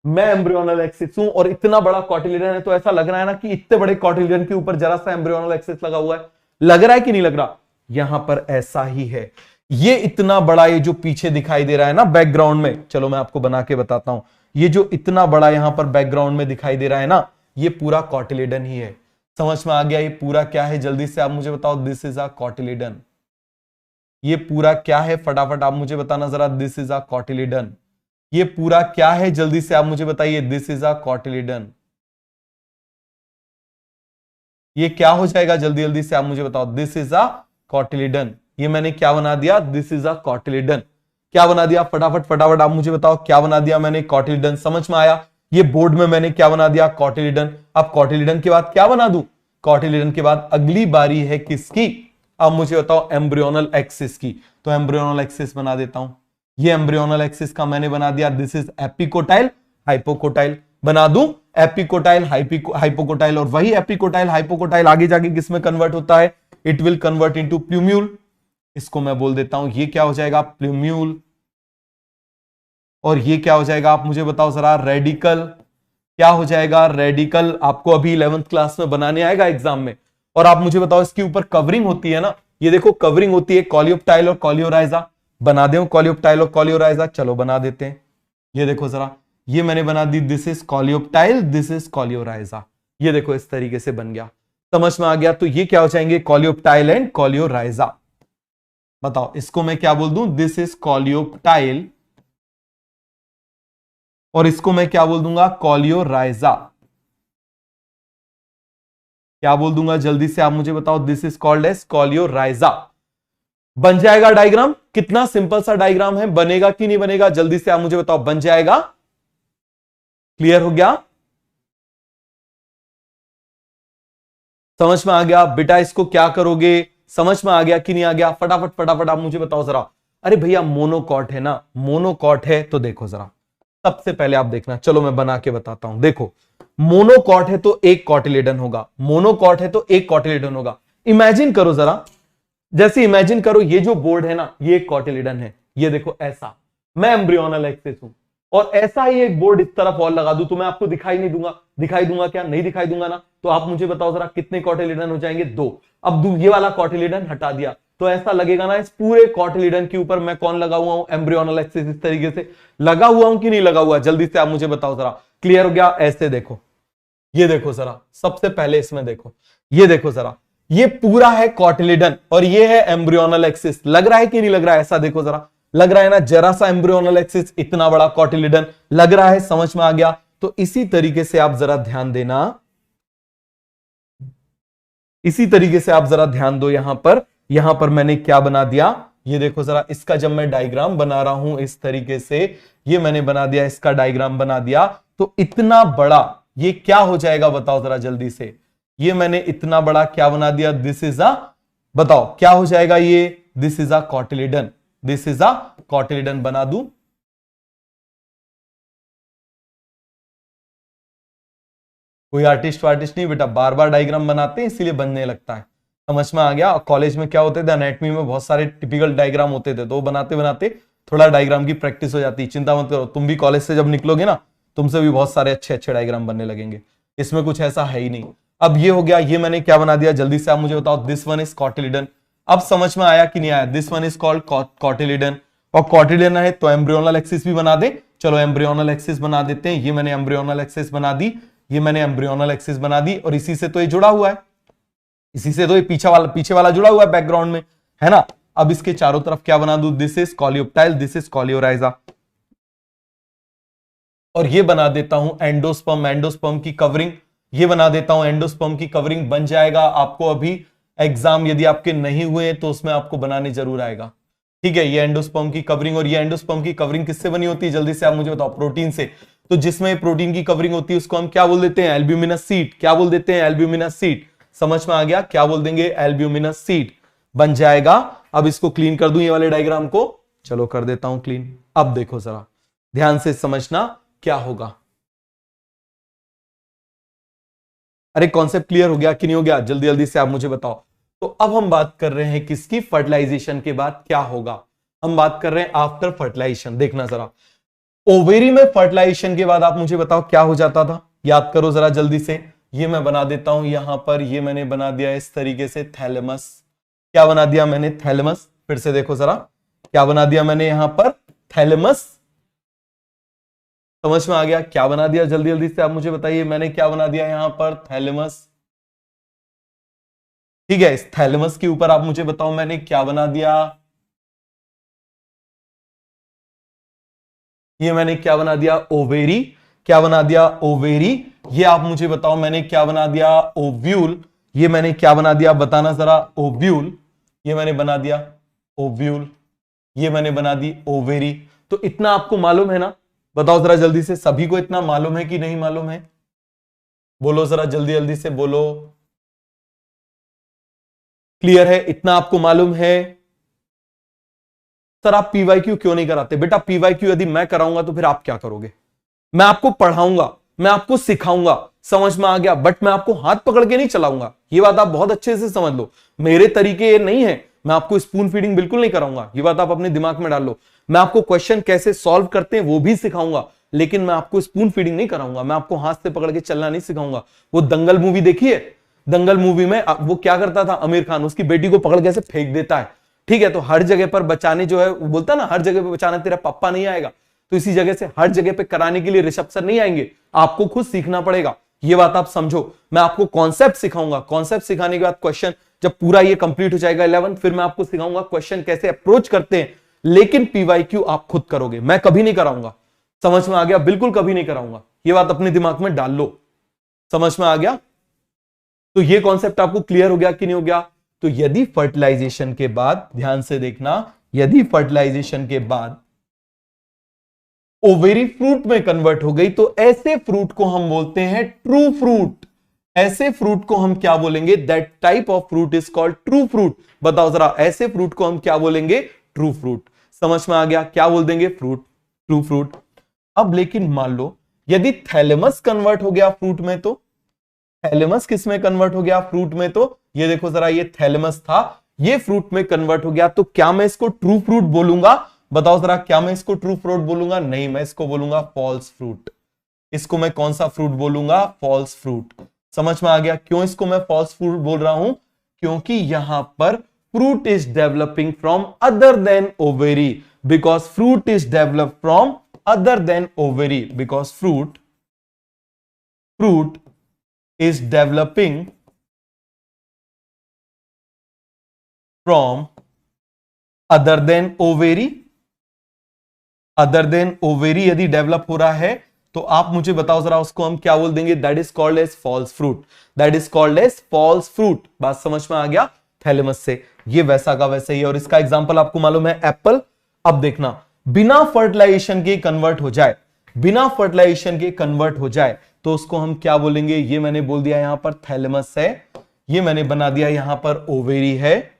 मैं एम्ब्रियोनल एक्सिस हूं और इतना बड़ा कॉटिलिडन है, तो ऐसा लग रहा है ना कि इतने बड़े कॉटिलिडन के ऊपर जरा सा एम्ब्रियोनल एक्सिस लगा हुआ है। लग रहा है कि नहीं लग रहा? यहां पर ऐसा ही है। ये इतना बड़ा, ये जो पीछे दिखाई दे रहा है ना बैकग्राउंड में, चलो मैं आपको बना के बताता हूं। ये जो इतना बड़ा यहां पर बैकग्राउंड में दिखाई दे रहा है ना, ये पूरा कॉटिलिडन ही है। समझ में आ गया? ये पूरा क्या है, जल्दी से आप मुझे बताओ, दिस इज अ कॉटिलिडन। ये पूरा क्या है, फटाफट आप मुझे बताना जरा, दिस इज अ कॉटिलिडन। ये पूरा क्या है, जल्दी से आप मुझे बताइए, दिस इज अ कॉटिलिडन। ये क्या हो जाएगा, जल्दी जल्दी से आप मुझे बताओ, दिस इज अ कॉटिलिडन। ये मैंने क्या बना दिया, दिस इज अ कॉटिलिडन। क्या बना दिया, फटाफट फटाफट आप मुझे बताओ, क्या बना दिया मैंने, कॉटिलिडन। समझ में आया? ये बोर्ड में मैंने क्या बना दिया, कॉटिलिडन। अब कॉटिलिडन के बाद क्या बना दूं, कॉटिलिडन के बाद अगली बारी है किसकी, अब मुझे बताओ एम्ब्रियोनल एक्सिस की। तो एम्ब्रियोनल एक्सिस बना देता हूं, ये एम्ब्रियोनल एक्सिस का मैंने बना दिया, दिस इज एपिकोटाइल हाइपोकोटाइल। बना दूं एपिकोटाइल हाइपोकोटाइल, और वही एपिकोटाइल हाइपोकोटाइल आगे जाके किसमें कन्वर्ट होता है, it will convert into plumule. इसको मैं बोल देता हूं, ये क्या हो जाएगा, प्लूम्यूल। और ये क्या हो जाएगा, आप मुझे बताओ जरा, रेडिकल। क्या हो जाएगा, रेडिकल। आपको अभी 11th क्लास में बनाने आएगा एग्जाम में। और आप मुझे बताओ, इसके ऊपर कवरिंग होती है ना, ये देखो कवरिंग होती है कॉलियोप्टाइल और कॉलियोराइजा। बना दे कॉलियोप्टाइल और कॉलियोराइजा, चलो बना देते हैं। ये देखो जरा, ये मैंने बना दी, this is coleoptile, this is coleorhiza. ये देखो इस तरीके से बन गया, समझ में आ गया। तो ये क्या हो जाएंगे, कॉलियोप्टाइल एंड कॉलियोराइजा। बताओ इसको मैं क्या बोल दूं, दिस इज कॉलियोप्टाइल, और इसको मैं क्या बोल दूंगा, कॉलियोराइजा। क्या बोल दूंगा जल्दी से आप मुझे बताओ, दिस इज कॉल्ड एज कॉलियोराइजा। बन जाएगा डायग्राम, कितना सिंपल सा डायग्राम है, बनेगा कि नहीं बनेगा, जल्दी से आप मुझे बताओ, बन जाएगा, क्लियर हो गया, समझ में आ गया बेटा। इसको क्या करोगे, समझ में आ गया कि नहीं आ गया, फटाफट फटाफट आप मुझे बताओ जरा। अरे भैया मोनोकॉट है ना, मोनोकॉट है तो देखो जरा, सबसे पहले आप देखना, चलो मैं बना के बताता हूं। देखो मोनोकॉट है तो एक कॉटिलेडन होगा, मोनोकॉट है तो एक कॉटिलेडन होगा। इमेजिन करो जरा, जैसे इमेजिन करो ये जो बोर्ड है ना, ये एक कॉटिलेडन है, ये देखो ऐसा, मैं एम्ब्रियोनल एक्सिस हूं, और ऐसा ही एक बोर्ड इस तरफ और लगा दूं तो मैं आपको दिखाई नहीं दूंगा, दिखाई दूंगा क्या, नहीं दिखाई दूंगा ना। तो आप मुझे बताओ जरा कितने कॉटिलेडन हो जाएंगे, 2। अब ये वाला कॉटिलेडन हटा दिया तो ऐसा लगेगा ना, इस पूरे कॉटिलेडन के ऊपर मैं कौन लगा हुआ हूं, एम्ब्रियोनल एक्सिस इस तरीके से लगा हुआ हूं कि नहीं लगा हुआ, जल्दी से आप मुझे बताओ जरा। क्लियर हो गया, ऐसे देखो, ये देखो जरा, सबसे पहले इसमें देखो, ये देखो जरा, ये पूरा है कॉटिलेडन और ये है एम्ब्रियोनल एक्सिस, लग रहा है कि नहीं लग रहा है, ऐसा देखो जरा, लग रहा है ना, जरा सा एम्ब्रियोनल एक्सिस, इतना बड़ा कॉटिलेडन, लग रहा है, समझ में आ गया। तो इसी तरीके से आप जरा ध्यान देना, इसी तरीके से आप जरा ध्यान दो, यहां पर मैंने क्या बना दिया, ये देखो जरा, इसका जब मैं डायग्राम बना रहा हूं इस तरीके से, ये मैंने बना दिया, इसका डायग्राम बना दिया, तो इतना बड़ा ये क्या हो जाएगा, बताओ जरा जल्दी से। ये मैंने इतना बड़ा क्या बना दिया, दिस इज अ, बताओ क्या हो जाएगा ये, this is a cotyledon, this is a cotyledon बना दूं। कोई आर्टिस्ट वार्टिस्ट नहीं बेटा, बार बार डायग्राम बनाते हैं इसीलिए बनने लगता है, समझ में आ गया। कॉलेज में क्या होते थे, एनाटॉमी में बहुत सारे टिपिकल डायग्राम होते थे, तो बनाते बनाते थोड़ा डायग्राम की प्रैक्टिस हो जाती है। चिंता मत करो, तुम भी कॉलेज से जब निकलोगे ना, तुमसे भी बहुत सारे अच्छे अच्छे डायग्राम बनने लगेंगे, इसमें कुछ ऐसा है ही नहीं। अब ये हो गया, ये मैंने क्या बना दिया, जल्दी से आप मुझे बताओ, दिस वन इज कॉटिलिडन। अब समझ में आया कि नहीं आया, this one is called cotyledon, और कॉटिलिडन है तो एम्ब्रियोनल एक्सिस भी बना दे, चलो एम्ब्रियोनल एक्सिस बना देते हैं। ये मैंने एम्ब्रियोनल एक्सिस बना दी, ये मैंने एम्ब्रियोनल एक्सिस बना दी, और इसी से तो ये जुड़ा हुआ है, इसी से तो ये पीछे वाला जुड़ा हुआ है बैकग्राउंड में, है ना। अब इसके चारों तरफ क्या बना दूं, this is coleoptile, this is coleorhiza, और ये बना देता हूं एंडोस्पर्म, एंडोस्पर्म की कवरिंग, ये बना देता हूं एंडोस्पर्म की कवरिंग, बन जाएगा। आपको अभी एग्जाम यदि आपके नहीं हुए तो उसमें आपको बनाने जरूर आएगा, ठीक है। ये एंडोस्पर्म की कवरिंग, और ये एंडोस्पर्म की कवरिंग किससे बनी होती है, जल्दी से आप मुझे बताओ, प्रोटीन से। तो जिसमें प्रोटीन की कवरिंग होती है उसको हम क्या बोल देते हैं, एल्ब्यूमिनस सीट, क्या बोल देते हैं, एल्ब्यूमिनस सीट, समझ में आ गया, क्या बोल देंगे, एल्ब्यूमिनस सीट, बन जाएगा। अब इसको क्लीन कर दूं ये वाले डायग्राम को, चलो कर देता हूं क्लीन। अब देखो जरा ध्यान से समझना क्या होगा, अरे कॉन्सेप्ट क्लियर हो गया कि नहीं हो गया, जल्दी जल्दी से आप मुझे बताओ। तो अब हम बात कर रहे हैं किसकी, फर्टिलाइजेशन के बाद क्या होगा, हम बात कर रहे हैं आफ्टर फर्टिलाइजेशन। देखना जरा, ओवेरी में फर्टिलाइजेशन के बाद आप मुझे बताओ क्या हो जाता था, याद करो जरा जल्दी से। ये मैं बना देता हूं यहां पर, ये मैंने बना दिया इस तरीके से, थैलेमस, क्या बना दिया मैंने, थैलेमस। फिर से देखो जरा, क्या बना दिया मैंने यहां पर, थैलेमस, समझ में आ गया, क्या बना दिया, जल्दी जल्दी से आप मुझे बताइए, मैंने क्या बना दिया यहां पर, थैलेमस, ठीक है। इस थैलेमस के ऊपर आप मुझे बताओ मैंने क्या बना दिया, ये मैंने क्या बना दिया, ओवेरी, क्या बना दिया, ओवेरी। ये आप मुझे बताओ मैंने क्या बना दिया, ओव्यूल, ये मैंने क्या बना दिया, बताना जरा, ओव्यूल, ये मैंने बना दिया ओव्यूल, ये मैंने बना दी ओवेरी। तो इतना आपको मालूम है ना, बताओ जरा जल्दी से, सभी को इतना मालूम है कि नहीं मालूम है? बोलो जरा जल्दी जल्दी से बोलो। क्लियर है? इतना आपको मालूम है? सर आप पीवाईक्यू क्यों नहीं कराते? बेटा पीवाईक्यू यदि मैं कराऊंगा तो फिर आप क्या करोगे? मैं आपको पढ़ाऊंगा, मैं आपको सिखाऊंगा, समझ में आ गया, बट मैं आपको हाथ पकड़ के नहीं चलाऊंगा। ये बात आप बहुत अच्छे से समझ लो। मेरे तरीके ये नहीं है, मैं आपको स्पून फीडिंग बिल्कुल नहीं कराऊंगा। ये बात आप अपने दिमाग में डाल लो। मैं आपको क्वेश्चन कैसे सॉल्व करते हैं वो भी सिखाऊंगा, लेकिन मैं आपको स्पून फीडिंग नहीं कराऊंगा। मैं आपको हाथ से पकड़ के चलना नहीं सिखाऊंगा। वो दंगल मूवी देखी है? दंगल मूवी में वो क्या करता था, आमिर खान उसकी बेटी को पकड़ के ऐसे फेंक देता है, ठीक है? तो हर जगह पर बचाने जो है, वो बोलता ना हर जगह पे बचाने तेरा पापा नहीं आएगा, तो इसी जगह से हर जगह पे कराने के लिए ऋषभ सर नहीं आएंगे, आपको खुद सीखना पड़ेगा। ये बात आप समझो। मैं आपको कॉन्सेप्ट सिखाऊंगा, कॉन्सेप्ट सिखाने के बाद क्वेश्चन जब पूरा ये कंप्लीट हो जाएगा 11, फिर मैं आपको सिखाऊंगा क्वेश्चन कैसे अप्रोच करते हैं, लेकिन पीवाईक्यू आप खुद करोगे, मैं कभी नहीं कराऊंगा। समझ में आ गया? बिल्कुल कभी नहीं कराऊंगा। ये बात अपने दिमाग में डाल लो। समझ में आ गया? तो ये कॉन्सेप्ट आपको क्लियर हो गया कि नहीं हो गया? तो यदि फर्टिलाइजेशन के बाद, ध्यान से देखना, यदि फर्टिलाइजेशन के बाद ओवेरी फ्रूट में कन्वर्ट हो गई तो ऐसे फ्रूट को हम बोलते हैं ट्रू फ्रूट। ऐसे फ्रूट को हम क्या बोलेंगे? That type of fruit is called true fruit. बताओ जरा, ऐसे फ्रूट को हम क्या बोलेंगे? True fruit. समझ में आ गया? क्या बोल देंगे? Fruit, true fruit. अब लेकिन मान लो यदि थैलेमस कन्वर्ट हो गया फ्रूट में, तो थैलेमस किस में कन्वर्ट हो गया? फ्रूट में। तो ये देखो जरा, ये थैलेमस था, ये फ्रूट में कन्वर्ट हो गया, तो क्या मैं इसको ट्रू फ्रूट बोलूंगा? बताओ जरा, क्या मैं इसको ट्रू फ्रूट बोलूंगा? नहीं, मैं इसको बोलूंगा फॉल्स फ्रूट। इसको मैं कौन सा फ्रूट बोलूंगा? False fruit. समझ में आ गया क्यों इसको मैं फॉल्स फ्रूट बोल रहा हूं? क्योंकि यहां पर fruit is developing from other than ovary, because fruit is develop from other than ovary, because fruit is developing from other than ovary। other than ovary यदि डेवलप हो रहा है तो आप मुझे बताओ जरा, उसको हम क्या बोल देंगे? That is called as false fruit. That is called as false fruit. बात समझ में आ गया? थैलेमस से ये वैसा का वैसा ही है। और इसका एग्जांपल आपको मालूम है, एप्पल। अब देखना, बिना फर्टिलाइजेशन के कन्वर्ट हो जाए, बिना फर्टिलाइजेशन के कन्वर्ट हो जाए तो उसको हम क्या बोलेंगे? ये मैंने बोल दिया यहां पर थैलेमस है, ये मैंने बना दिया यहां पर ओवेरी है।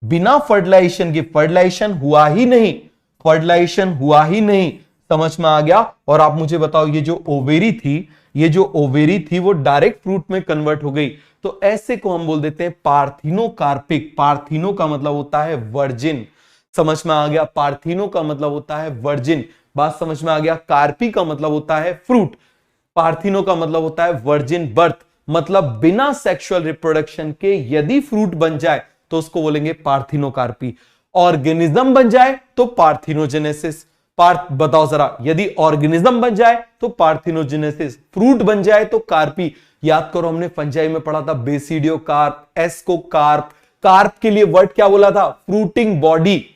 बिना फर्टिलाइजेशन के, फर्टिलाइजेशन हुआ ही नहीं, फर्टिलाइजेशन हुआ ही नहीं। समझ में आ गया? और आप मुझे बताओ, ये जो ओवेरी थी, ये जो ओवेरी थी वो डायरेक्ट फ्रूट में कन्वर्ट हो गई, तो ऐसे को हम बोल देते हैं पार्थिनोकार्पिक। पार्थिनो का मतलब होता है वर्जिन। समझ में आ गया? पार्थिनो का मतलब होता है वर्जिन। बात समझ में आ गया? कार्पी का मतलब होता है फ्रूट, पार्थिनो का मतलब होता है वर्जिन बर्थ, मतलब बिना सेक्सुअल रिप्रोडक्शन के यदि फ्रूट बन जाए तो उसको बोलेंगे पार्थिनोकार्पी। ऑर्गेनिज्म बन जाए तो पार्थिनोजेनेसिस। बताओ जरा, यदि ऑर्गेनिज्म बन जाए तो पार्थिनोजेनेसिस, फ्रूट बन जाए तो कार्पी। याद करो, हमने फंजाई में पढ़ा था बेसिडियो कार्प, एस्को कार्प। कार्प के लिए वर्ड क्या बोला था? Fruiting body.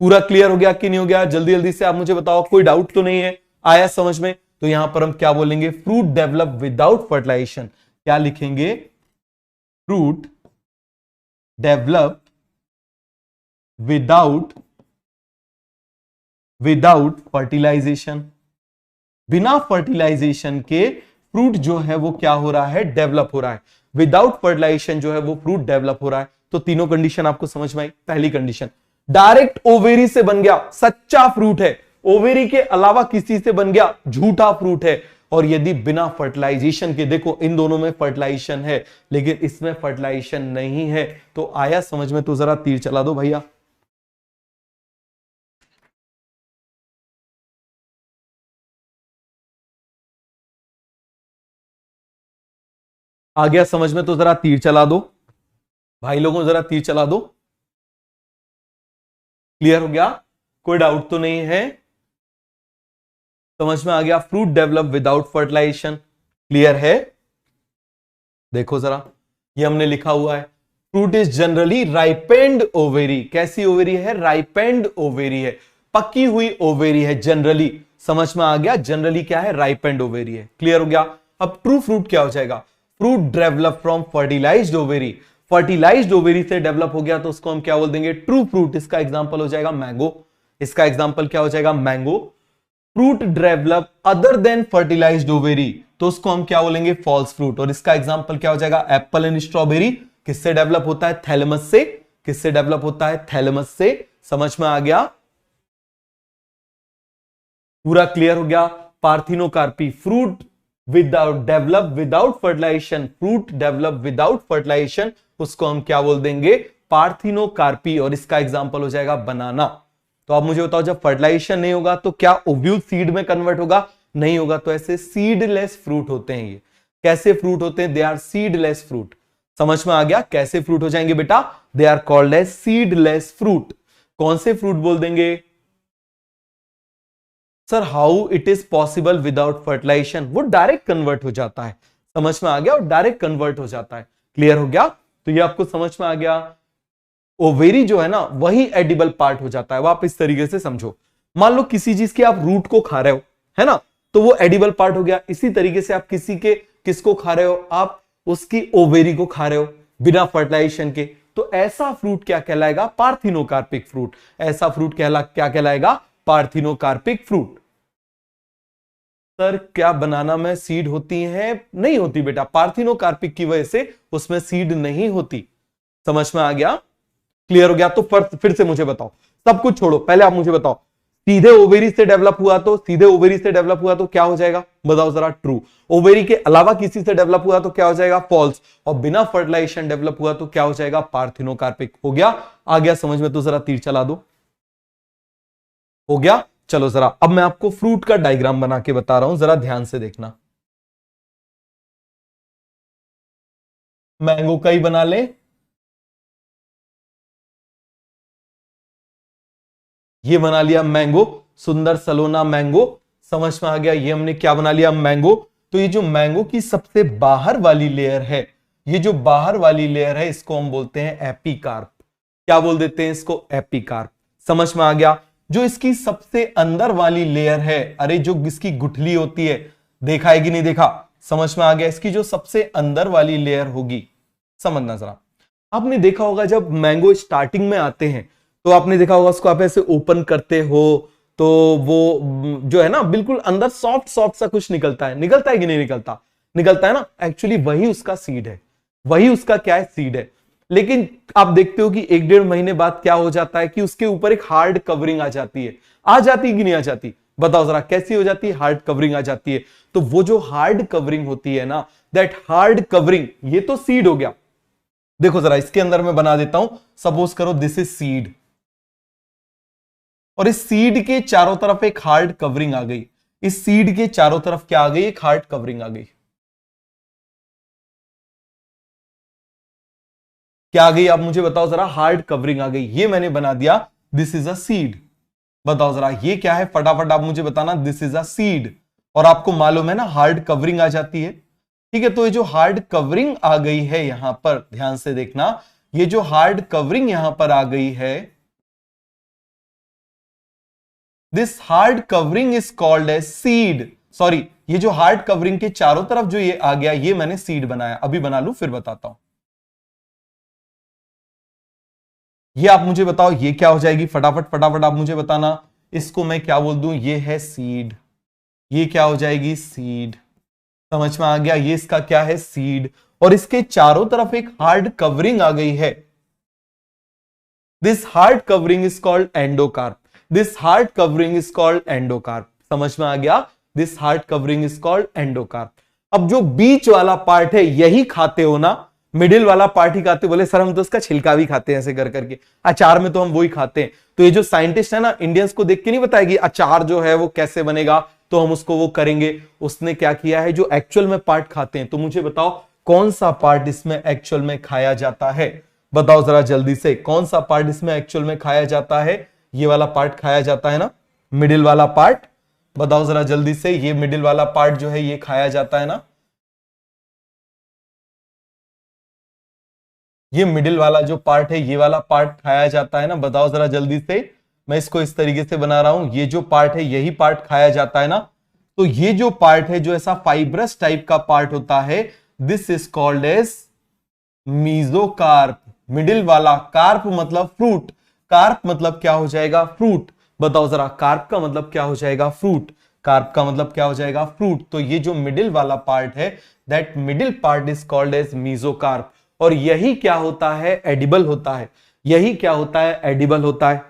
पूरा क्लियर हो गया कि नहीं हो गया? जल्दी जल्दी से आप मुझे बताओ, कोई डाउट तो नहीं है? आया समझ में? तो यहां पर हम क्या बोलेंगे? Fruit develop without fertilization. क्या लिखेंगे? Fruit develop without fertilization. बिना फर्टिलाइजेशन के फ्रूट जो है वो क्या हो रहा है? डेवलप हो रहा है। विदाउट फर्टिलाइजेशन जो है वो फ्रूट डेवलप हो रहा है। तो तीनों कंडीशन आपको समझ में आई? पहली कंडीशन, डायरेक्ट ओवेरी से बन गया, सच्चा फ्रूट है। ओवेरी के अलावा किसी से बन गया, झूठा फ्रूट है। और यदि बिना फर्टिलाइजेशन के, देखो इन दोनों में फर्टिलाइजेशन है लेकिन इसमें फर्टिलाइजेशन नहीं है, तो आया समझ में? तो जरा तीर चला दो भैया। आ गया समझ में? तो जरा तीर चला दो भाई लोगों, जरा तीर चला दो। क्लियर हो गया? कोई डाउट तो नहीं है? समझ में आ गया? Fruit develop without fertilization. Clear है? देखो जरा, ये हमने लिखा हुआ है, fruit is generally ripened ovary. कैसी ओवेरी है? राइपेंड ओवेरी है, पकी हुई ओवेरी है जनरली। समझ में आ गया? जनरली क्या है? राइपेंड ओवेरी है। क्लियर हो गया? अब ट्रू फ्रूट क्या हो जाएगा? Fruit develop from fertilized ovary. Fertilized ovary से डेवलप हो गया तो उसको हम क्या बोल देंगे? True fruit. इसका एग्जांपल हो जाएगा मैंगो। इसका एग्जांपल क्या हो जाएगा? Mango. Fruit develop other than fertilized ovary तो उसको हम क्या बोलेंगे? False fruit. और इसका एग्जांपल क्या हो जाएगा? एप्पल एंड स्ट्रॉबेरी किससे डेवलप होता है? थैलेमस से। किससे डेवलप होता है? थैलेमस से। समझ में आ गया? पूरा क्लियर हो गया? Parthenocarpy fruit without develop without fertilization, fruit develop without fertilization, उसको हम क्या बोल देंगे? पार्थिनोकार्पी। और इसका एग्जांपल हो जाएगा बनाना। तो आप मुझे बताओ, जब फर्टिलाइजेशन नहीं होगा तो क्या ओव्यूल सीड में कन्वर्ट होगा? नहीं होगा। तो ऐसे सीडलेस फ्रूट होते हैं ये। कैसे फ्रूट होते हैं? They are seedless fruit. समझ में आ गया? कैसे फ्रूट हो जाएंगे बेटा? They are called as seedless fruit. कौन से फ्रूट बोल देंगे? Sir how it is possible without fertilization? वो डायरेक्ट कन्वर्ट हो जाता है। समझ में आ गया? और डायरेक्ट कन्वर्ट हो जाता है। क्लियर हो गया? तो ये आपको समझ में आ गया। ओवेरी जो है ना वही एडिबल पार्ट हो जाता है। वो आप इस तरीके से समझो, मान लो किसी चीज के आप रूट को खा रहे हो, है ना, तो वो एडिबल पार्ट हो गया। इसी तरीके से आप किसी के किसको खा रहे हो? आप उसकी ओवेरी को खा रहे हो बिना फर्टिलाइजेशन के। तो ऐसा फ्रूट क्या कहलाएगा? Parthenocarpic fruit. ऐसा फ्रूट क्या कहलाएगा? Parthenocarpic fruit. सर क्या बनाना में सीड होती है? नहीं होती बेटा। पार्थिनोकार्पिक की वजह से उसमें सीड नहीं होती। समझ में आ गया? क्लियर हो गया? तो फिर से मुझे बताओ, सब कुछ छोड़ो, पहले आप मुझे बताओ, सीधे ओवेरी से डेवलप हुआ तो क्या हो जाएगा? बताओ जरा। ट्रू। ओवेरी के अलावा किसी से डेवलप हुआ तो क्या हो जाएगा? फॉल्स। और बिना फर्टिलाइजेशन डेवलप हुआ तो क्या हो जाएगा? पार्थिनोकार्पिक। हो गया? आ गया समझ में? तो जरा तीर चला दो। हो गया? चलो जरा अब मैं आपको फ्रूट का डायग्राम बना के बता रहा हूं, जरा ध्यान से देखना। मैंगो का ही बना ले। ये बना लिया मैंगो, सुंदर सलोना मैंगो। समझ में आ गया? ये हमने क्या बना लिया? मैंगो। तो ये जो मैंगो की सबसे बाहर वाली लेयर है, ये जो बाहर वाली लेयर है, इसको हम बोलते हैं एपिकार्प। क्या बोल देते हैं इसको? एपिकार्प। समझ में आ गया? जो इसकी सबसे अंदर वाली लेयर है, अरे जो इसकी गुठली होती है, देखा है कि नहीं देखा? समझ में आ गया? इसकी जो सबसे अंदर वाली लेयर होगी, समझना जरा। आपने देखा होगा जब मैंगो स्टार्टिंग में आते हैं तो आपने देखा होगा उसको आप ऐसे ओपन करते हो तो वो जो है ना बिल्कुल अंदर सॉफ्ट सॉफ्ट सा कुछ निकलता है। निकलता है कि नहीं निकलता? निकलता है ना। एक्चुअली वही उसका सीड है। वही उसका क्या है? सीड है। लेकिन आप देखते हो कि 1-1.5 महीने बाद क्या हो जाता है कि उसके ऊपर एक हार्ड कवरिंग आ जाती है। आ जाती है कि नहीं आ जाती? बताओ जरा कैसी हो जाती है? हार्ड कवरिंग आ जाती है। तो वो जो हार्ड कवरिंग होती है ना, दैट हार्ड कवरिंग, ये तो सीड हो गया। देखो जरा इसके अंदर मैं बना देता हूं, सपोज करो दिस इज सीड, और इस सीड के चारों तरफ एक हार्ड कवरिंग आ गई। इस सीड के चारों तरफ क्या आ गई? एक हार्ड कवरिंग आ गई। क्या आ गई? आप मुझे बताओ जरा। हार्ड कवरिंग आ गई। ये मैंने बना दिया, दिस इज अ सीड। बताओ जरा ये क्या है? फटाफट आप मुझे बताना। This is a seed. और आपको मालूम है ना हार्ड कवरिंग आ जाती है। ठीक है, तो ये जो हार्ड कवरिंग आ गई है यहां पर, ध्यान से देखना, ये जो हार्ड कवरिंग यहां पर आ गई है, this hard covering is called as seed. Sorry, ये जो हार्ड कवरिंग के चारों तरफ जो ये आ गया, ये मैंने सीड बनाया। अभी बना लूं फिर बताता हूं। ये आप मुझे बताओ ये क्या हो जाएगी? फटाफट फटाफट आप मुझे बताना। इसको मैं क्या बोल दूं? ये है सीड। ये क्या हो जाएगी? सीड। समझ में आ गया? ये इसका क्या है? सीड। और इसके चारों तरफ एक हार्ड कवरिंग आ गई है। This hard covering is called endocarp. This hard covering is called endocarp. समझ में आ गया? This hard covering is called endocarp. अब जो बीच वाला पार्ट है यही खाते हो ना? मिडिल वाला पार्ट ही खाते? बोले सर हम तो उसका छिलका भी खाते हैं ऐसे कर करके, अचार में तो हम वही खाते हैं। तो ये जो साइंटिस्ट है ना, इंडियंस को देख के नहीं बताया कि अचार जो है वो कैसे बनेगा तो हम उसको वो करेंगे। उसने क्या किया है? जो एक्चुअल में पार्ट खाते हैं। तो मुझे बताओ कौन सा पार्ट इसमें एक्चुअल में खाया जाता है? बताओ जरा जल्दी से, कौन सा पार्ट इसमें एक्चुअल में खाया जाता है? ये वाला पार्ट खाया जाता है ना, मिडिल वाला पार्ट। बताओ जरा जल्दी से, ये मिडिल वाला पार्ट जो है ये खाया जाता है ना? ये मिडिल वाला जो पार्ट है, ये वाला पार्ट खाया जाता है ना? बताओ जरा जल्दी से। मैं इसको इस तरीके से बना रहा हूं, ये जो पार्ट है यही पार्ट खाया जाता है ना? तो ये जो पार्ट है, जो ऐसा फाइब्रस टाइप का पार्ट होता है, this is called as mesocarp, middle वाला, कार्प मतलब फ्रूट, कार्प मतलब क्या हो जाएगा, फ्रूट। बताओ जरा, कार्प का मतलब क्या हो जाएगा, फ्रूट। कार्प का मतलब क्या हो जाएगा, फ्रूट। तो ये जो मिडिल वाला पार्ट है, that middle part is called as mesocarp. और यही क्या होता है, एडिबल होता है। यही क्या होता है, एडिबल होता है।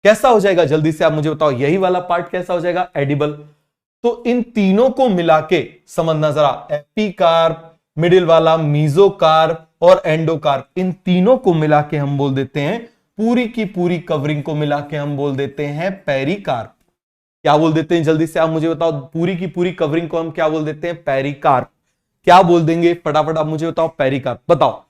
कैसा हो जाएगा, जल्दी से आप मुझे बताओ, यही वाला पार्ट कैसा हो जाएगा, एडिबल। तो इन तीनों को मिला के समझना जरा, एपीकार्प, मिडिल वाला, मीजोकार्प और एंडोकार्प, इन तीनों को मिला के हम बोल देते हैं, पूरी की पूरी कवरिंग को मिला के हम बोल देते हैं पेरिकार्प। क्या बोल देते हैं, जल्दी से आप मुझे बताओ, पूरी की पूरी कवरिंग को हम क्या बोल देते हैं, पेरिकार्प। क्या बोल देंगे, फटाफट आप मुझे बताओ, पेरिकार्प। बताओ,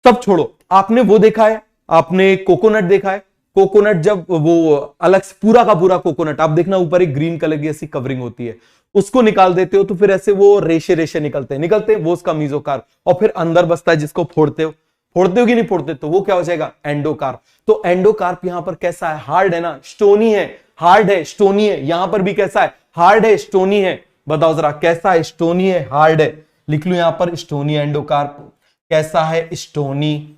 सब छोड़ो, आपने वो देखा है, आपने कोकोनट देखा है। कोकोनट जब वो अलग से पूरा का पूरा कोकोनट, आप देखना ऊपर एक ग्रीन कलर की ऐसी कवरिंग होती है, उसको निकाल देते हो तो फिर ऐसे वो रेशे रेशे निकलते हैं, वो उसका मीजोकार्प। और फिर अंदर बसता है जिसको फोड़ते हो कि नहीं फोड़ते, तो वो क्या हो जाएगा, एंडोकार्प। तो एंडोकार्प यहां पर कैसा है, हार्ड है ना, स्टोनी है, हार्ड है, स्टोनी है। यहां पर भी कैसा है, हार्ड है, स्टोनी है। बताओ जरा, कैसा है, स्टोनी है, हार्ड है। लिख लो यहां पर, स्टोनी एंडोकार्प। कैसा है, स्टोनी,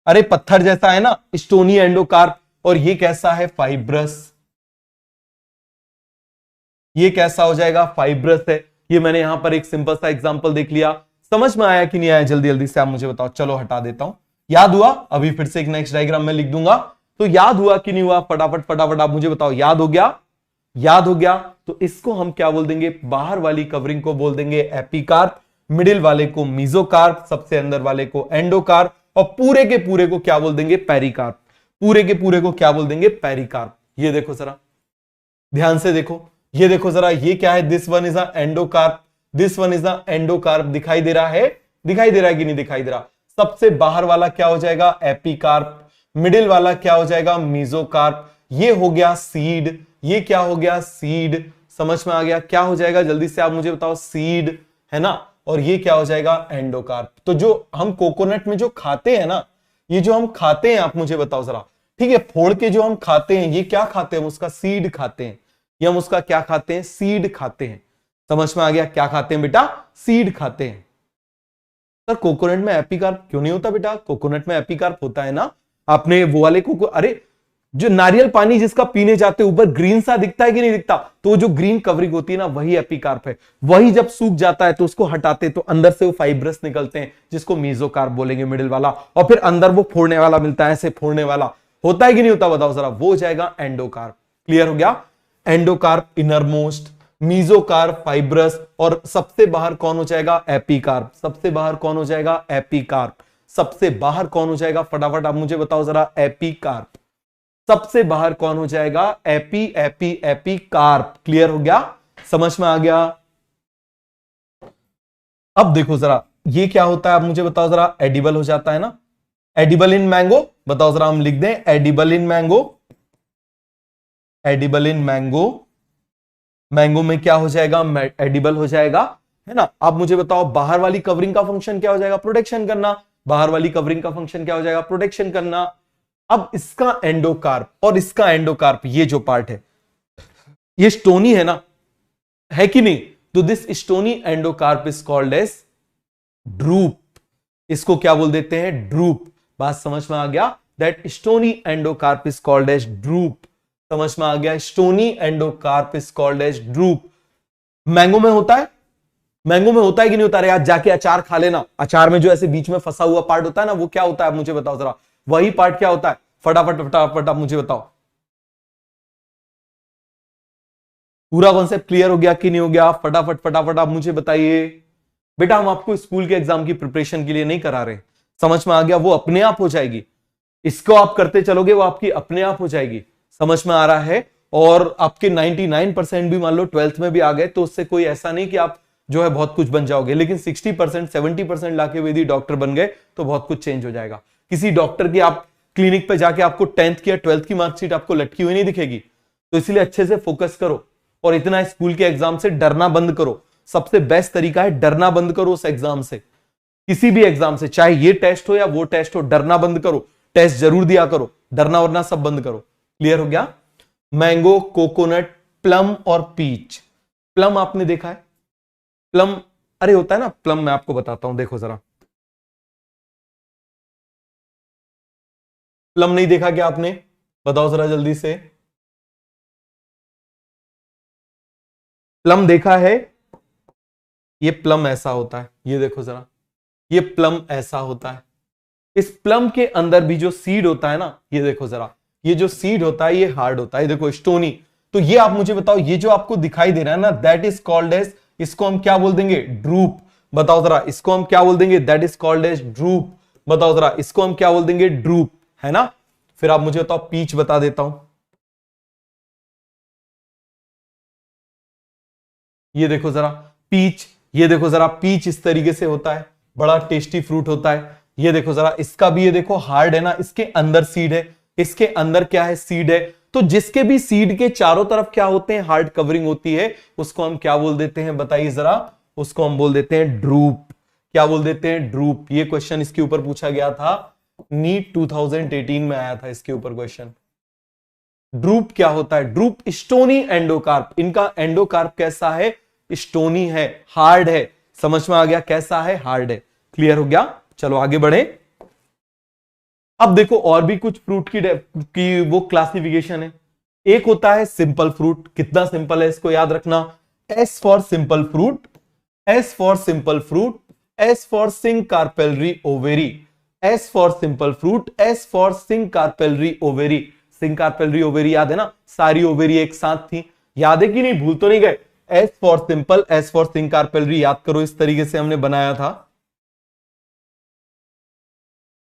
अरे पत्थर जैसा है ना, स्टोनी एंडोकार्प। और ये कैसा है, फाइब्रस। ये कैसा हो जाएगा, फाइब्रस है। ये मैंने यहां पर एक सिंपल सा एग्जांपल देख लिया। समझ में आया कि नहीं आया, जल्दी जल्दी से आप मुझे बताओ। चलो हटा देता हूं, याद हुआ। अभी फिर से एक नेक्स्ट डायग्राम में लिख दूंगा, तो याद हुआ कि नहीं हुआ, फटाफट फटाफट आप मुझे बताओ। याद हो गया, याद हो गया। तो इसको हम क्या बोल देंगे, बाहर वाली कवरिंग को बोल देंगे एपिकार्प, मिडिल वाले को मीजोकार्प, सबसे अंदर वाले को एंडोकार्प, और पूरे के पूरे को क्या बोल देंगे, पेरिकार्प। पूरे के पूरे को क्या बोल देंगे, पेरिकार्प। ये देखो जरा, ध्यान से देखो, ये देखो जरा, ये क्या है, this one is a endocarp, this one is a endocarp. दिखाई दे रहा है, दिखाई दे रहा है कि नहीं दिखाई दे रहा। सबसे बाहर वाला क्या हो जाएगा, एपिकार्प। मिडिल वाला क्या हो जाएगा, मीजोकार्प। ये हो गया सीड, ये क्या हो गया, सीड। समझ में आ गया, क्या हो जाएगा, जल्दी से आप मुझे बताओ, सीड है ना। और ये क्या हो जाएगा, एंडोकार्प। तो जो हम कोकोनट में जो खाते हैं ना, ये जो हम खाते हैं, आप मुझे बताओ जरा, ठीक है, फोड़ के जो हम खाते हैं, ये क्या खाते हैं, हम उसका सीड खाते हैं। ये हम उसका क्या खाते हैं, सीड खाते हैं। समझ में आ गया, क्या खाते हैं बेटा, सीड खाते हैं। सर कोकोनट में एपिकार्प क्यों नहीं होता बेटा, कोकोनट में एपिकार्प होता है ना। आपने वो वाले कोको, अरे जो नारियल पानी जिसका पीने जाते ऊपर ग्रीन सा दिखता है कि नहीं दिखता, तो जो ग्रीन कवरिंग होती है ना, वही एपिकार्प है। वही जब सूख जाता है तो उसको हटाते तो अंदर से वो फाइब्रस निकलते हैं, जिसको मीजोकार्प बोलेंगे, मिडिल वाला। और फिर अंदर वो फोड़ने वाला मिलता है, ऐसे फोड़ने वाला होता है कि नहीं होता, बताओ जरा, वो हो जाएगा एंडोकार्प। क्लियर हो गया, endocarp inner most, mesocarp fibrous, और सबसे बाहर कौन हो जाएगा, एपिकार्प। सबसे बाहर कौन हो जाएगा, एपिकार्प। सबसे बाहर कौन हो जाएगा, फटाफट आप मुझे बताओ जरा, एपिकार्प। सबसे बाहर कौन हो जाएगा, एपी एपी एपिकार्प। क्लियर हो गया, समझ में आ गया। अब देखो जरा, ये क्या होता है, आप मुझे बताओ जरा, एडिबल हो जाता है ना, एडिबल इन मैंगो। बताओ जरा, हम लिख दें edible in mango, edible in mango. Mango में क्या हो जाएगा, एडिबल हो जाएगा, है ना। आप मुझे बताओ, बाहर वाली कवरिंग का फंक्शन क्या हो जाएगा, प्रोटेक्शन करना। बाहर वाली कवरिंग का फंक्शन क्या हो जाएगा, प्रोटेक्शन करना। अब इसका एंडोकार्प और इसका एंडोकार्प, ये जो पार्ट है, ये स्टोनी है ना, है कि नहीं। तो this stony endocarp is called as drupe. इसको क्या बोल देते हैं, ड्रूप। बात समझ में आ गया, that stony endocarp is called as drupe. समझ में आ गया, stony endocarp is called as drupe. Mango में होता है, मैंगो में होता है कि नहीं होता, अरे आज जाके अचार खा लेना, अचार में जो ऐसे बीच में फंसा हुआ पार्ट होता है ना, वो क्या होता है, मुझे बताओ जरा, वही पार्ट क्या होता है, फटाफट फटाफट आप मुझे बताओ। पूरा कॉन्सेप्ट क्लियर हो गया कि नहीं हो गया, फटाफट फटाफट आप मुझे बताइए। बेटा हम आपको स्कूल के एग्जाम की प्रिपरेशन के लिए नहीं करा रहे, समझ में आ गया, वो अपने आप हो जाएगी। इसको आप करते चलोगे, वो आपकी अपने आप हो जाएगी। समझ में आ रहा है। और आपके 99% भी मान लो 12th में भी आ गए, तो उससे कोई ऐसा नहीं कि आप जो है बहुत कुछ बन जाओगे, लेकिन 60% 70% लाके यदि डॉक्टर बन गए तो बहुत कुछ चेंज हो जाएगा। किसी डॉक्टर की आप क्लिनिक पे जाके आपको 10th की या 12th की मार्कशीट आपको लटकी हुई नहीं दिखेगी। तो इसलिए अच्छे से फोकस करो, और इतना स्कूल के एग्जाम से डरना बंद करो। सबसे बेस्ट तरीका है डरना बंद करो उस एग्जाम से, किसी भी एग्जाम से, चाहे ये टेस्ट हो या वो टेस्ट हो, डरना बंद करो। टेस्ट जरूर दिया करो, डरना वरना सब बंद करो। क्लियर हो गया। मैंगो, कोकोनट, प्लम और पीच। प्लम आपने देखा है, प्लम, अरे होता है ना प्लम, मैं आपको बताता हूं, देखो जरा, प्लम नहीं देखा क्या आपने? बताओ जरा जल्दी से। प्लम देखा है? ये प्लम ऐसा होता है, ये देखो जरा, ये प्लम ऐसा होता है। इस प्लम के अंदर भी जो सीड होता है ना, ये देखो जरा, ये जो सीड होता है ये हार्ड होता है, देखो स्टोनी। तो ये आप मुझे बताओ, ये जो आपको दिखाई दे रहा है ना, दैट इज कॉल्ड एज, इसको हम क्या बोल देंगे? ड्रूप। बताओ जरा, इसको हम क्या बोल देंगे? That is called as drupe. बताओ जरा, इसको हम क्या बोल देंगे? ड्रूप, है ना? फिर आप मुझे बताओ, पीच बता देता हूं। ये देखो जरा पीच, ये देखो जरा पीच इस तरीके से होता है, बड़ा टेस्टी फ्रूट होता है। ये देखो जरा, इसका भी ये देखो हार्ड है ना, इसके अंदर सीड है, इसके अंदर क्या है? सीड है। तो जिसके भी सीड के चारों तरफ क्या होते हैं? हार्ड कवरिंग होती है, उसको हम क्या बोल देते हैं? बताइए जरा। उसको हम बोल देते हैं ड्रूप। क्या बोल देते हैं? ड्रूप। ये क्वेश्चन इसके ऊपर पूछा गया था, नीट 2018 में आया था इसके ऊपर क्वेश्चन। ड्रूप क्या होता है? Drupe stony endocarp. इनका एंडोकार्प कैसा है? स्टोनी है, हार्ड है। समझ में आ गया? कैसा है? हार्ड है। क्लियर हो गया? चलो आगे बढ़े। अब देखो और भी कुछ फ्रूट की वो क्लासिफिकेशन है। एक होता है सिंपल फ्रूट। कितना सिंपल है इसको याद रखना। S for simple fruit, S for simple fruit, S for sing carpellary ovary. S for simple fruit, S for sing carpellary ovary. Sing carpellary ovary याद है ना, सारी ओवेरी एक साथ थी। याद है कि नहीं? भूल तो नहीं गए? S for simple, S for sing carpellary याद करो, इस तरीके से हमने बनाया था।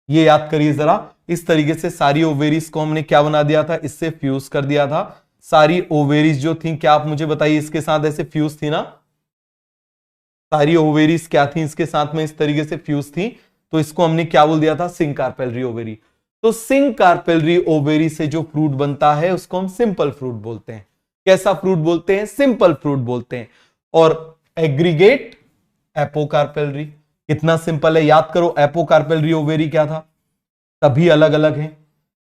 ये याद करिए जरा, इस तरीके से सारी ओवेरीज को हमने क्या बना दिया था? इससे फ्यूज कर दिया था। सारी ओवेरीज जो थी, क्या आप मुझे बताइए, इसके साथ ऐसे फ्यूज थी ना? सारी ओवेरीज क्या थी इसके साथ में? इस तरीके से फ्यूज थी। तो इसको हमने क्या बोल दिया था? सिंग कार्पेलरी ओवेरी। तो सिंग कार्पेलरी ओवेरी से जो फ्रूट बनता है उसको हम सिंपल फ्रूट बोलते हैं। कैसा फ्रूट बोलते हैं? सिंपल फ्रूट बोलते हैं। और एग्रीगेट एपोकार्पेलरी, कितना सिंपल है, याद करो। एपोकार्पेलरी ओवेरी क्या था? तभी अलग अलग है,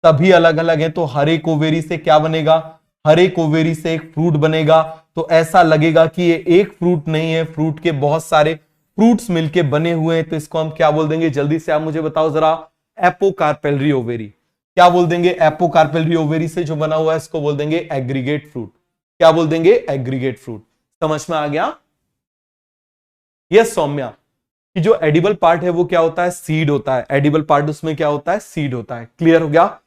तभी अलग अलग है। तो हर एक ओवेरी से क्या बनेगा? हर एक ओवेरी से एक फ्रूट बनेगा। तो ऐसा लगेगा कि ये एक फ्रूट नहीं है, फ्रूट के बहुत सारे फ्रूट्स मिलके बने हुए हैं। तो इसको हम क्या बोल देंगे? जल्दी से आप मुझे बताओ जरा। एपोकार्पेलरी ओवेरी। क्या बोल देंगे? एपोकार्पेलरी ओवेरी से जो बना हुआ है इसको बोल देंगे एग्रीगेट फ्रूट। क्या बोल देंगे? Aggregate fruit. समझ में आ गया? यस सौम्या, कि जो एडिबल पार्ट है वो क्या होता है? सीड होता है। एडिबल पार्ट उसमें क्या होता है? सीड होता है। क्लियर हो गया?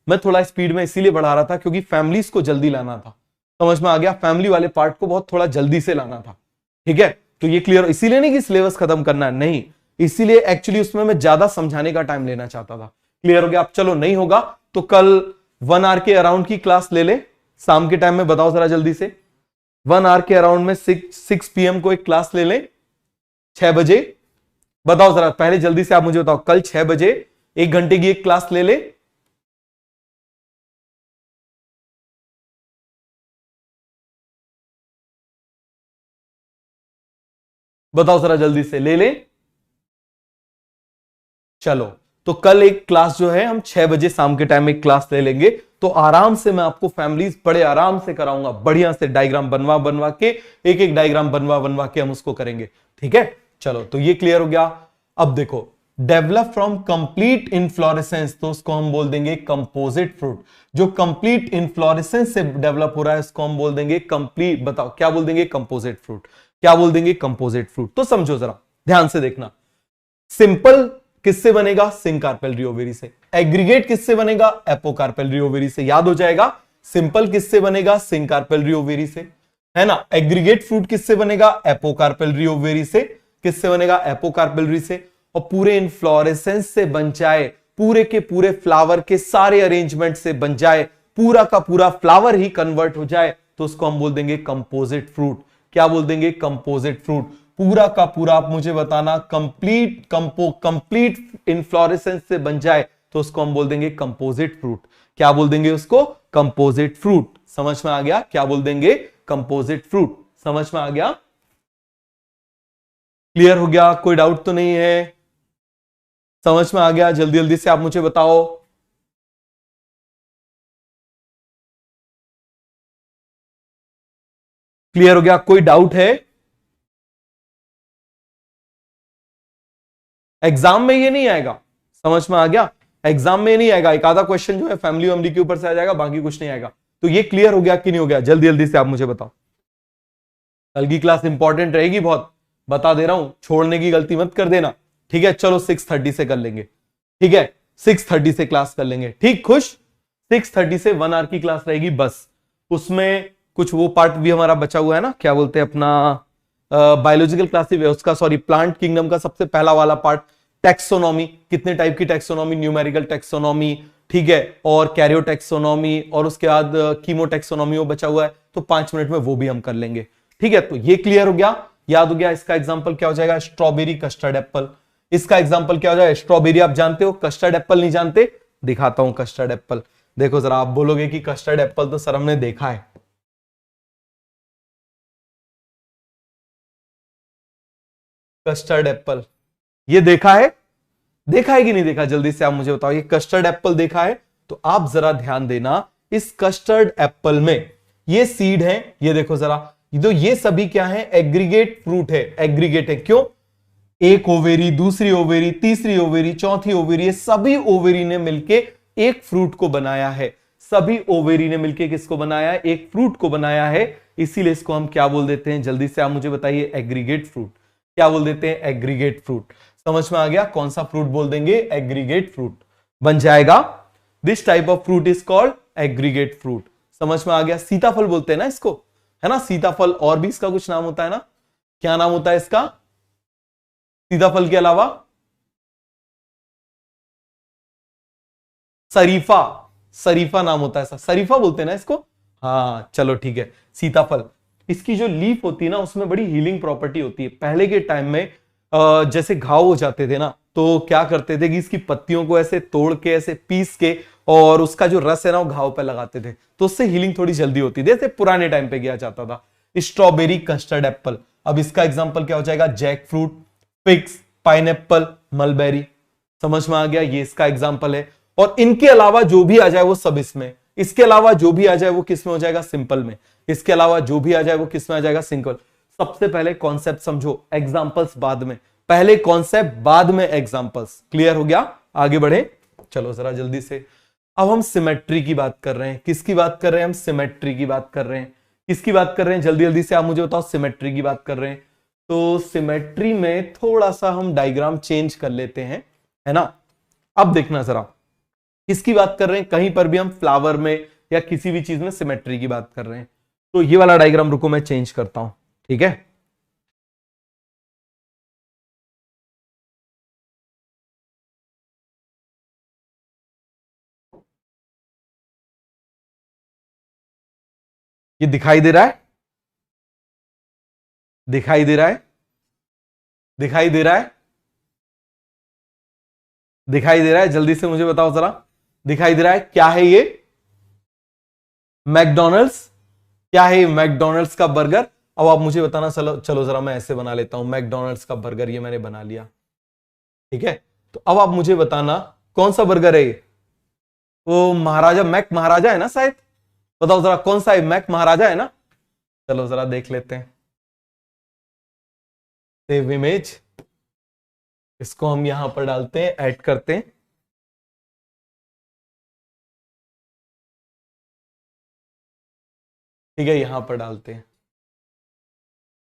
मैं थोड़ा स्पीड में इसीलिए बढ़ा रहा था क्योंकि फैमिलीज को जल्दी लाना था। समझ में आ गया? फैमिली वाले पार्ट को बहुत थोड़ा जल्दी से लाना था। ठीक है? तो ये क्लियर, इसीलिए नहीं कि सिलेबस खत्म करना है, नहीं, इसीलिए एक्चुअली उसमें मैं ज्यादा समझाने का टाइम लेना चाहता था। क्लियर हो गया? अब चलो, नहीं होगा तो कल 1 आवर के अराउंड की क्लास ले ले, शाम के टाइम में। बताओ जरा जल्दी से, 1 आवर के अराउंड में 6 PM को एक क्लास ले ले, 6 बजे। बताओ जरा पहले जल्दी से आप मुझे बताओ, कल 6 बजे 1 घंटे की एक क्लास ले ले। बताओ जरा जल्दी से, ले ले? चलो, तो कल एक क्लास जो है हम 6 बजे शाम के टाइम में एक क्लास ले लेंगे। तो आराम से मैं आपको फैमिलीज बड़े आराम से कराऊंगा, बढ़िया से डायग्राम बनवा बनवा के, एक एक डायग्राम बनवा बनवा के हम उसको करेंगे। ठीक है? चलो, तो ये क्लियर हो गया। अब देखो, डेवलप फ्रॉम कंप्लीट इनफ्लोरेसेंस, तो उसको हम बोल देंगे कंपोजिट फ्रूट। जो कंप्लीट इनफ्लोरेसेंस से डेवलप हो रहा है उसको हम बोल देंगे कंप्लीट, बताओ क्या बोल देंगे? Composite fruit. क्या बोल देंगे? Composite fruit. तो समझो जरा, ध्यान से देखना। सिंपल किससे बनेगा? सिंग कार्पेलरी ओवेरी से। एग्रीगेट किससे बनेगा? एपोकार्पेलरी ओवेरी से। याद हो जाएगा, सिंपल किससे बनेगा? सिंग कार्पेलरी ओवेरी से, है ना? एग्रीगेट फ्रूट किससे बनेगा? एपोकार्पेलरी ओवेरी से। किससे बनेगा? एपोकार्पेलरी से। और पूरे इनफ्लोरेसेंस से बन जाए, पूरे के पूरे फ्लावर के सारे अरेंजमेंट से बन जाए, पूरा का पूरा फ्लावर ही कन्वर्ट हो जाए, तो उसको हम बोल देंगे कंपोजिट फ्रूट। क्या बोल देंगे? Composite fruit. पूरा का पूरा आप मुझे बताना, कंप्लीट इनफ्लोरेसेंस से बन जाए तो उसको हम बोल देंगे कंपोजिट फ्रूट। क्या बोल देंगे उसको? Composite fruit. समझ में आ गया? क्या बोल देंगे? Composite fruit. समझ में आ गया? क्लियर हो गया? कोई डाउट तो नहीं है? समझ में आ गया? जल्दी जल्दी से आप मुझे बताओ। क्लियर हो गया? कोई डाउट है? एग्जाम में ये नहीं आएगा। समझ में आ गया? एग्जाम में नहीं आएगा, एक आधा क्वेश्चन जो है फैमिली वैमिली के ऊपर से आ जाएगा, बाकी कुछ नहीं आएगा। तो ये क्लियर हो गया कि नहीं हो गया? जल्दी जल्दी से आप मुझे बताओ। कल की क्लास इंपॉर्टेंट रहेगी बहुत, बता दे रहा हूं, छोड़ने की गलती मत कर देना, ठीक है? चलो 6:30 से कर लेंगे, ठीक है? 6:30 से क्लास कर लेंगे, ठीक? खुश? 6:30 से 1 आवर की क्लास रहेगी बस। उसमें कुछ वो पार्ट भी हमारा बचा हुआ है ना, क्या बोलते हैं अपना, बायोलॉजिकल क्लास, उसका सॉरी प्लांट किंगडम का सबसे पहला वाला पार्ट, टेक्सोनॉमी, कितने टाइप की टेक्सोनॉमी, न्यूमेरिकल टेक्सोनॉमी, ठीक है, और कैरियोटेक्सोनॉमी, और उसके बाद कीमोटेक्सोनॉमी वो बचा हुआ है, तो 5 मिनट में वो भी हम कर लेंगे, ठीक है? तो ये क्लियर हो गया, याद हो गया। इसका एग्जांपल क्या हो जाएगा? Strawberry, custard Apple. इसका एग्जांपल क्या हो जाएगा? स्ट्रॉबेरी आप जानते हो, कस्टर्ड एप्पल नहीं जानते? दिखाता हूं कस्टर्ड एप्पल, देखो जरा। आप बोलोगे कि कस्टर्ड एप्पल तो सर हमने देखा है, कस्टर्ड एप्पल ये देखा है? देखा है कि नहीं देखा? जल्दी से आप मुझे बताओ, ये कस्टर्ड एप्पल देखा है? तो आप जरा ध्यान देना, इस कस्टर्ड एप्पल में ये सीड है, ये देखो जरा, तो ये सभी क्या है? एग्रीगेट फ्रूट है, एग्रीगेट है। क्यों? एक ओवेरी, दूसरी ओवेरी, तीसरी ओवेरी, चौथी ओवेरी, ये सभी ओवेरी ने मिलके एक फ्रूट को बनाया है। सभी ओवेरी ने मिलके किसको बनाया है? एक फ्रूट को बनाया है। इसीलिए इसको हम क्या बोल देते हैं? जल्दी से आप मुझे बताइए। Aggregate fruit. क्या बोल देते हैं? Aggregate fruit. समझ में आ गया? कौन सा फ्रूट बोल देंगे? एग्रीगेट फ्रूट बन जाएगा। This type of fruit is called aggregate fruit. समझ में आ गया? सीताफल बोलते हैं ना इसको, है ना? सीताफल, और भी इसका कुछ नाम होता है ना? क्या नाम होता है इसका सीताफल के अलावा? शरीफा, शरीफा नाम होता है ऐसा, शरीफा बोलते हैं ना इसको। हाँ चलो ठीक है। सीताफल, इसकी जो लीफ होती है ना, उसमें बड़ी हीलिंग प्रॉपर्टी होती है। पहले के टाइम में जैसे घाव हो जाते थे ना, तो क्या करते थे कि इसकी पत्तियों को ऐसे तोड़ के, ऐसे पीस के, और उसका जो रस है ना वो घाव पे लगाते थे, तो उससे हीलिंग थोड़ी जल्दी होती थी। जैसे पुराने टाइम पे किया जाता था। Strawberry, custard apple. अब इसका एग्जांपल क्या हो जाएगा? Jack fruit, figs, pineapple, mulberry. समझ में आ गया? ये इसका एग्जांपल है। और इनके अलावा जो भी आ जाए वो सब इसमें, इसके अलावा जो भी आ जाए वो किस में हो जाएगा? सिंपल में। इसके अलावा जो भी आ जाए वो किस में आ जाएगा? सिंपल। सबसे पहले कॉन्सेप्ट समझो, एग्जांपल्स बाद में। पहले कॉन्सेप्ट, बाद में एग्जांपल्स। क्लियर हो गया? आगे बढ़े, चलो जरा जल्दी से। अब हम सिमेट्री की बात कर रहे हैं। किसकी बात कर रहे हैं हम? सिमेट्री की बात कर रहे हैं। किसकी बात कर रहे हैं? जल्दी जल्दी से आप मुझे बताओ। सिमेट्री की बात कर रहे हैं। तो सिमेट्री में थोड़ा सा हम डायग्राम चेंज कर लेते हैं, है ना? अब देखना जरा, किसकी बात कर रहे हैं? कहीं पर भी हम फ्लावर में या किसी भी चीज में सिमेट्री की बात कर रहे हैं। तो ये वाला डायग्राम रुको मैं चेंज करता हूं, ठीक है? ये दिखाई दे रहा है? दिखाई दे रहा है? दिखाई दे रहा है? दिखाई दे रहा है? जल्दी से मुझे बताओ जरा, दिखाई दे रहा है? क्या है ये? मैकडॉनल्ड्स। क्या है? मैकडॉनल्ड्स का बर्गर। अब आप मुझे बताना। चलो चलो जरा मैं ऐसे बना लेता हूं, मैकडॉनल्ड्स का बर्गर ये मैंने बना लिया, ठीक है? तो अब आप मुझे बताना कौन सा बर्गर है ये? वो महाराजा, मैक महाराजा है ना शायद? बताओ जरा कौन सा है? मैक महाराजा है ना? चलो जरा देख लेते हैं। सेव इमेज, इसको हम यहां पर डालते हैं, ऐड करते हैं। ठीक है, यहां पर डालते हैं।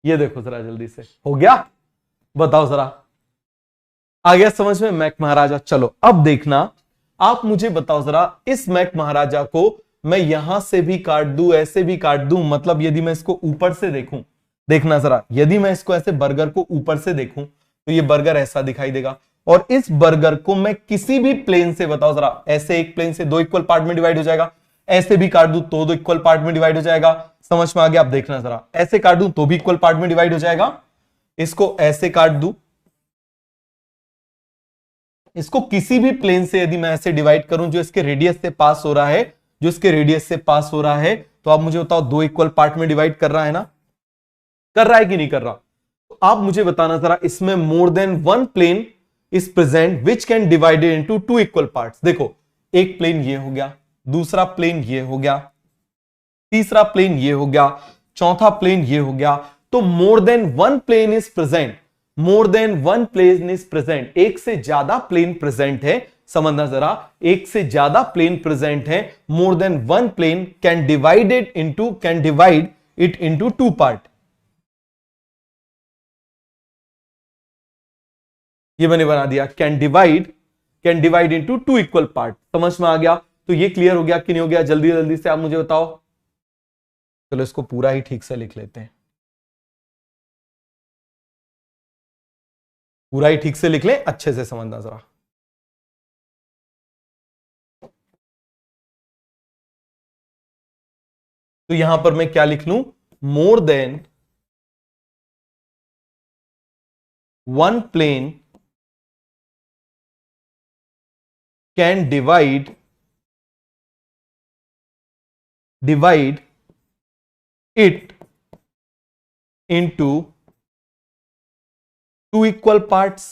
ये देखो जरा जल्दी से, हो गया? बताओ जरा, आ गया समझ में? मैक महाराजा। चलो अब देखना, आप मुझे बताओ जरा, इस मैक महाराजा को मैं यहां से भी काट दूं, ऐसे भी काट दूं, मतलब यदि मैं इसको ऊपर से देखूं, देखना जरा, यदि मैं इसको ऐसे बर्गर को ऊपर से देखूं तो ये बर्गर ऐसा दिखाई देगा। और इस बर्गर को मैं किसी भी प्लेन से, बताओ जरा, ऐसे एक प्लेन से 2 इक्वल पार्ट में डिवाइड हो जाएगा, ऐसे भी काट दूं तो 2 इक्वल पार्ट में डिवाइड हो जाएगा। समझ में आ गया? आप देखना जरा, ऐसे काट दूं तो भी इक्वल पार्ट में डिवाइड हो जाएगा, इसको ऐसे काट दूं, इसको किसी भी प्लेन से यदि मैं ऐसे डिवाइड करूं जो इसके रेडियस से पास हो रहा है, जो इसके रेडियस से पास हो रहा है, तो आप मुझे बताओ 2 इक्वल पार्ट में डिवाइड कर रहा है ना? कर रहा है कि नहीं कर रहा? तो आप मुझे बताना जरा, इसमें more than one plane is present which can divided into 2 equal parts. देखो, एक प्लेन ये हो गया, दूसरा प्लेन ये हो गया, तीसरा प्लेन ये हो गया, चौथा प्लेन ये हो गया। तो more than one plane is present, more than one plane is present, एक से ज्यादा प्लेन प्रेजेंट है समझना जरा, एक से ज्यादा प्लेन प्रेजेंट है, more than one plane can divide it into two part. ये मैंने बना दिया, can divide into two equal part. समझ में आ गया? तो ये क्लियर हो गया कि नहीं हो गया? जल्दी जल्दी से आप मुझे बताओ। चलो इसको पूरा ही ठीक से लिख लेते हैं, पूरा ही ठीक से लिख लें, अच्छे से समझना जरा। तो यहां पर मैं क्या लिख लूं? More than one plane can divide it into two equal parts.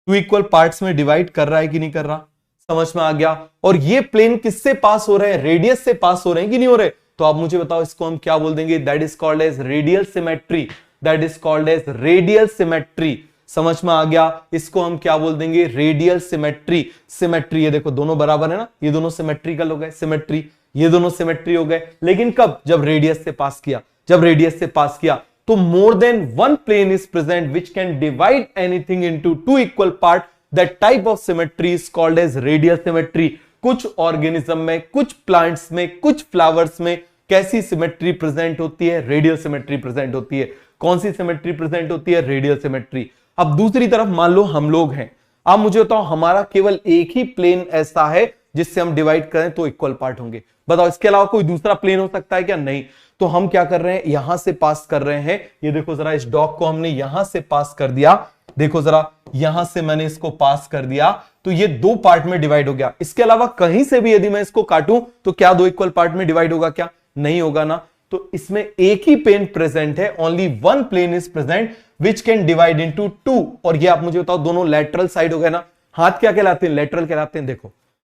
Two equal parts में डिवाइड कर रहा है कि नहीं कर रहा? समझ में आ गया? और ये प्लेन किससे पास हो रहे हैं? रेडियस से पास हो रहे हैं कि नहीं हो रहे? तो आप मुझे बताओ, इसको हम क्या बोल देंगे? That is called as radial symmetry. That is called as radial symmetry. समझ में आ गया? इसको हम क्या बोल देंगे? Radial symmetry. सिमेट्री, ये देखो दोनों बराबर है ना, ये दोनों सिमेट्रिकल हो गए, सिमेट्री, ये दोनों सिमेट्री हो गए। लेकिन कब? जब रेडियस से पास किया। जब रेडियस से पास किया तो more than one plane is present which can divide anything into two equal part. That type of symmetry is called as radial symmetry. कुछ ऑर्गेनिज्म में, कुछ प्लांट्स में, कुछ फ्लावर्स में कैसी सिमेट्री प्रेजेंट होती है? रेडियल सिमेट्री प्रेजेंट होती है। कौन सी सिमेट्री प्रेजेंट होती है? Radial symmetry. अब दूसरी तरफ मान लो हम लोग हैं, आप मुझे बताओ, हमारा केवल एक ही प्लेन ऐसा है जिससे हम डिवाइड करें तो इक्वल पार्ट होंगे। बताओ, इसके अलावा कोई दूसरा प्लेन हो सकता है क्या? नहीं। तो हम क्या कर रहे हैं? यहां से पास कर रहे हैं। ये देखो जरा, इस डॉग को हमने यहां से पास कर दिया। देखो जरा, यहां से मैंने इसको पास कर दिया तो ये दो पार्ट में डिवाइड हो गया। इसके अलावा कहीं से भी यदि मैं इसको काटूं तो क्या दो इक्वल पार्ट में डिवाइड होगा? क्या नहीं होगा ना। तो इसमें एक ही प्लेन प्रेजेंट है, only one plane is present which can divide into two. और ये आप मुझे बताओ, दोनों लेटरल साइड हो गए ना। हाथ क्या कहलाते हैं? लेटरल कहलाते हैं। देखो,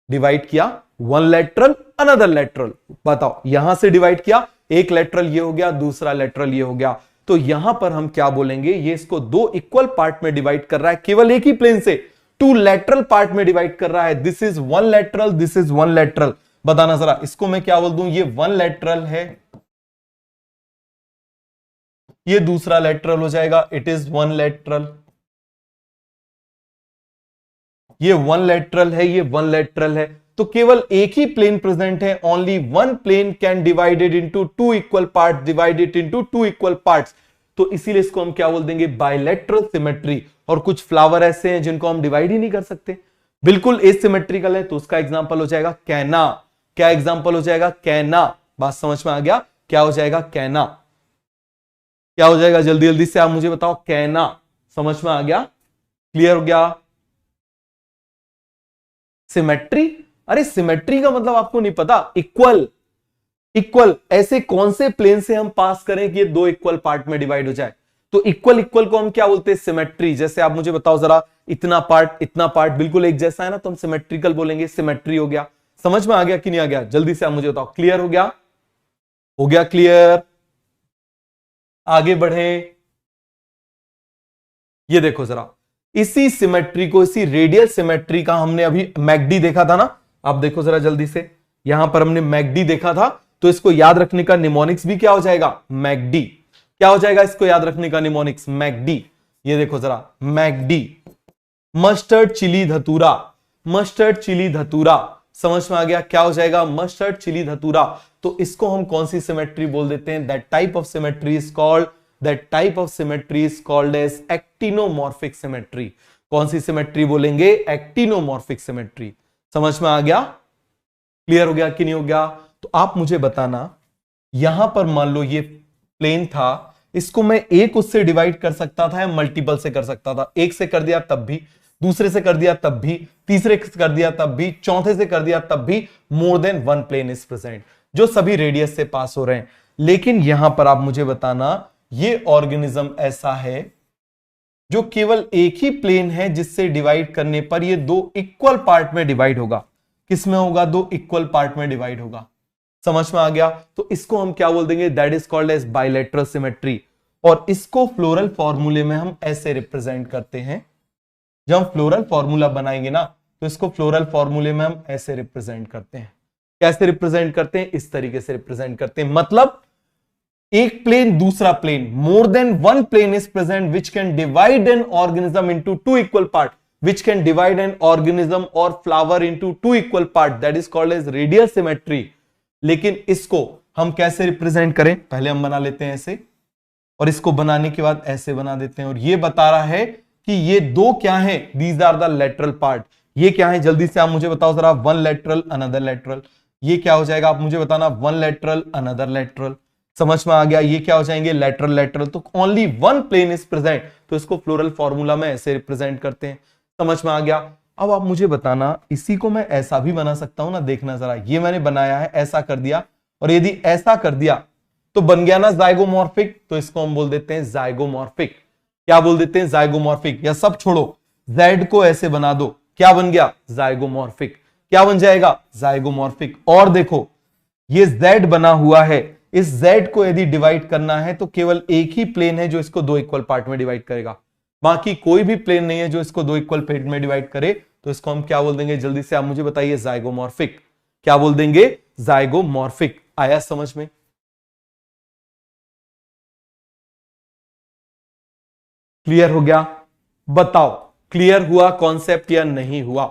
डिवाइड किया, वन लेटरल अनदर लेटरल। बताओ, यहां से डिवाइड किया, एक लेटरल ये हो गया, दूसरा लेटरल ये हो गया। तो यहां पर हम क्या बोलेंगे? ये इसको दो इक्वल पार्ट में डिवाइड कर रहा है, केवल एक ही प्लेन से टू लेटरल पार्ट में डिवाइड कर रहा है। This is one lateral, this is one lateral. बताना जरा, इसको मैं क्या बोल दूं? ये वन लेटरल है, ये दूसरा लेटरल हो जाएगा, इट इज वन लेटरल। ये वन लेटरल है, ये वन लेटरल है। तो केवल एक ही प्लेन प्रेजेंट है, only one plane can divided into two equal part, divided into two equal parts. तो इसीलिए इसको हम क्या बोल देंगे? Bilateral symmetry. और कुछ फ्लावर ऐसे हैं जिनको हम डिवाइड ही नहीं कर सकते, बिल्कुल एसिमेट्रिकल है, तो उसका एग्जांपल हो जाएगा कैना। क्या एग्जांपल हो जाएगा? कैना। बात समझ में आ गया? क्या हो जाएगा? कैना। क्या हो जाएगा? जल्दी जल्दी से आप मुझे बताओ। कैना। समझ में आ गया? क्लियर हो गया? सिमेट्री, अरे सिमेट्री का मतलब आपको नहीं पता? इक्वल। इक्वल ऐसे कौन से प्लेन से हम पास करें कि ये दो इक्वल पार्ट में डिवाइड हो जाए? तो इक्वल इक्वल को हम क्या बोलते हैं? सिमेट्री। जैसे आप मुझे बताओ जरा, इतना पार्ट बिल्कुल एक जैसा है ना, तो हम सिमेट्रिकल बोलेंगे, सिमेट्री हो गया। समझ में आ गया कि नहीं आ गया? जल्दी से आप मुझे बताओ। क्लियर हो गया? हो गया क्लियर? आगे बढ़े। ये देखो जरा, इसी सिमेट्री को, इसी रेडियल सिमेट्री का हमने अभी मैकडी देखा था ना। आप देखो जरा जल्दी से, यहां पर हमने मैकडी देखा था, तो इसको याद रखने का निमोनिक्स भी क्या हो जाएगा? मैकडी। क्या हो जाएगा इसको याद रखने का निमोनिक्स? मैकडी। ये देखो जरा, मैकडी, मस्टर्ड चिली धतूरा। मस्टर्ड चिली धतूरा, समझ में आ गया? क्या हो जाएगा? मस्टर्ड चिली धतूरा। तो इसको हम कौन सी सिमेट्री बोल देते हैं? That type of symmetry is called, that type of symmetry is called as actinomorphic symmetry. कौन सी सिमेट्री बोलेंगे? Actinomorphic symmetry. समझ में आ गया? क्लियर हो गया कि नहीं हो गया? तो आप मुझे बताना, यहां पर मान लो ये प्लेन था, इसको मैं एक उससे डिवाइड कर सकता था या मल्टीपल से कर सकता था? एक से कर दिया तब भी, दूसरे से कर दिया तब भी, तीसरे से कर दिया तब भी, चौथे से कर दिया तब भी, more than one plane is present, जो सभी रेडियस से पास हो रहे हैं। लेकिन यहां पर आप मुझे बताना, ये ऑर्गेनिज्म ऐसा है जो केवल एक ही प्लेन है जिससे डिवाइड करने पर ये दो इक्वल पार्ट में डिवाइड होगा। किसमें होगा? दो इक्वल पार्ट में डिवाइड होगा। समझ में आ गया? तो इसको हम क्या बोल देंगे? That is called as bilateral symmetry. और इसको फ्लोरल फॉर्मूले में हम ऐसे रिप्रेजेंट करते हैं। जब हम फ्लोरल फॉर्मूला बनाएंगे ना, तो इसको फ्लोरल फॉर्मूले में हम ऐसे रिप्रेजेंट करते हैं। कैसे रिप्रेजेंट करते हैं? इस तरीके से रिप्रेजेंट करते हैं। मतलब एक प्लेन दूसरा plane, more than one plane is present which can divide an organism into two equal part, which can divide an organism or flower into two equal parts, that is called as radial symmetry। लेकिन इसको हम कैसे represent करें? पहले हम बना लेते हैं ऐसे, और इसको बनाने के बाद ऐसे बना देते हैं, और ये बता रहा है कि ये दो क्या है? These are the lateral part. ये क्या है? जल्दी से आप मुझे बताओ जरा। One lateral, another lateral. ये क्या हो जाएगा? आप मुझे बताना। One lateral, another lateral. समझ में आ गया? ये क्या हो जाएंगे? Lateral lateral. तो only one plane is present, तो इसको फ्लोरल फॉर्मूला में ऐसे रिप्रेजेंट करते हैं। समझ में आ गया? अब आप मुझे बताना, इसी को मैं ऐसा भी बना सकता हूं ना? देखना जरा, ये मैंने बनाया है, ऐसा कर दिया, और यदि ऐसा कर दिया तो बन गया ना जाइगोमॉर्फिक। तो इसको हम बोल देते हैं जाइगोमॉर्फिक। क्या बोल देते हैं? जाइगोमॉर्फिक। या सब छोड़ो, जेड को ऐसे बना दो, क्या बन गया? जाइगोमॉर्फिक। क्या बन जाएगा? जाइगोमॉर्फिक। और देखो, ये जेड बना हुआ है, इस जेड को यदि डिवाइड करना है तो केवल एक ही प्लेन है जो इसको दो इक्वल पार्ट में डिवाइड करेगा, बाकी कोई भी प्लेन नहीं है जो इसको दो इक्वल पार्ट में डिवाइड करे। तो इसको हम क्या बोल देंगे? जल्दी से आप मुझे बताइए। जाइगोमॉर्फिक। क्या बोल देंगे? जाइगोमॉर्फिक। आया समझ में? क्लियर हो गया? बताओ, क्लियर हुआ कॉन्सेप्ट या नहीं हुआ?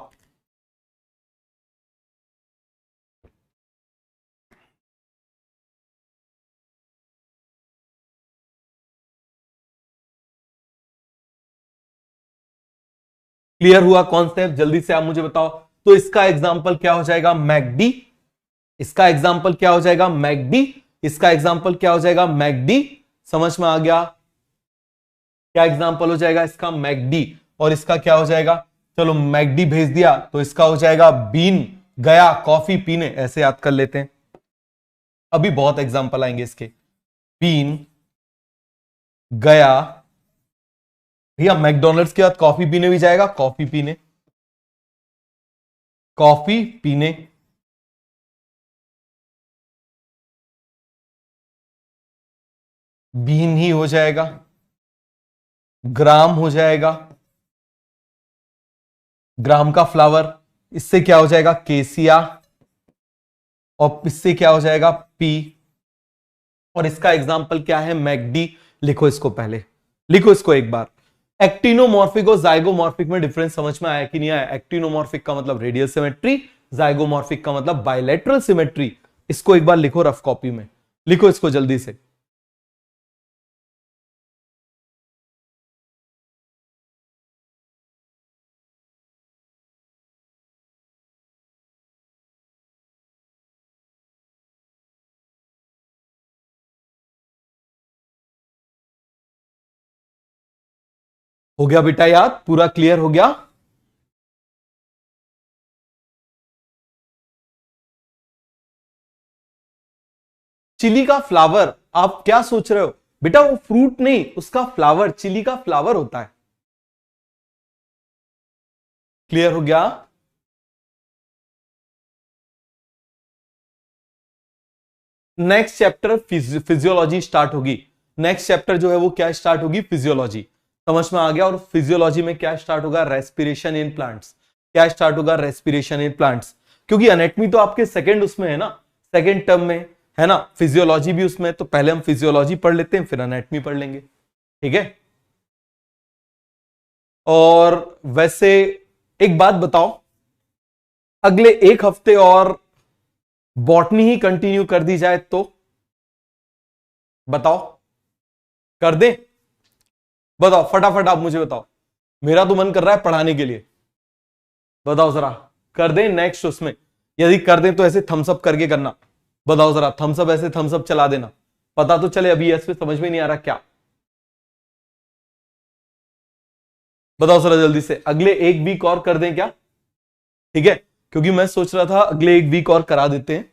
क्लियर हुआ कॉन्सेप्ट? जल्दी से आप मुझे बताओ। तो इसका एग्जांपल क्या हो जाएगा? मैकडी। इसका एग्जांपल क्या हो जाएगा? मैकडी। इसका एग्जांपल क्या हो जाएगा? मैकडी। समझ में आ गया? क्या एग्जांपल हो जाएगा इसका? मैकडी। और इसका क्या हो जाएगा? चलो मैकडी भेज दिया, तो इसका हो जाएगा बीन गया कॉफी पीने। ऐसे याद कर लेते हैं, अभी बहुत एग्जांपल आएंगे इसके। बीन गया, भैया मैकडोनल्ड्स के बाद कॉफी पीने भी जाएगा, कॉफी पीने, कॉफी पीने। बीन ही हो जाएगा, ग्राम हो जाएगा, ग्राम का फ्लावर। इससे क्या हो जाएगा? केसिया। और इससे क्या हो जाएगा? पी। और इसका एग्जाम्पल क्या है? मैकडी। लिखो इसको, पहले लिखो इसको एक बार। एक्टिनोमॉर्फिक और जाइगोमॉर्फिक में डिफरेंस समझ में आया कि नहीं आया? एक्टिनोमॉर्फिक का मतलब रेडियल सिमेट्री, जाइगोमॉर्फिक का मतलब बायलैटरल सिमेट्री। इसको एक बार लिखो रफ कॉपी में, लिखो इसको जल्दी से। हो गया बेटा याद? पूरा क्लियर हो गया? चिली का फ्लावर, आप क्या सोच रहे हो बेटा? वो फ्रूट नहीं, उसका फ्लावर, चिली का फ्लावर होता है। क्लियर हो गया? नेक्स्ट चैप्टर फिजियोलॉजी स्टार्ट होगी। नेक्स्ट चैप्टर जो है वो क्या स्टार्ट होगी? फिजियोलॉजी। समझ में आ गया? और फिजियोलॉजी में क्या स्टार्ट होगा? Respiration in plants. क्या स्टार्ट होगा? Respiration in plants. क्योंकि एनेटमी तो आपके सेकंड उसमें है ना, सेकंड टर्म में है ना, फिजियोलॉजी भी उसमें। तो पहले हम फिजियोलॉजी पढ़ लेते हैं, फिर एनेटमी पढ़ लेंगे, ठीक है? और वैसे एक बात बताओ, अगले एक हफ्ते और बॉटनी ही कंटिन्यू कर दी जाए तो बताओ, कर दें? बताओ फटाफट, आप मुझे बताओ। मेरा तो मन कर रहा है पढ़ाने के लिए, बताओ जरा, कर दें नेक्स्ट उसमें? यदि कर दें तो ऐसे थम्स अप करके करना। बताओ जरा, थम्स अप, ऐसे थम्स अप चला देना, पता तो चले। अभी ऐसे समझ में नहीं आ रहा क्या? बताओ जरा जल्दी से। अगले एक वीक और कर दें क्या? ठीक है, क्योंकि मैं सोच रहा था अगले एक वीक और करा देते हैं।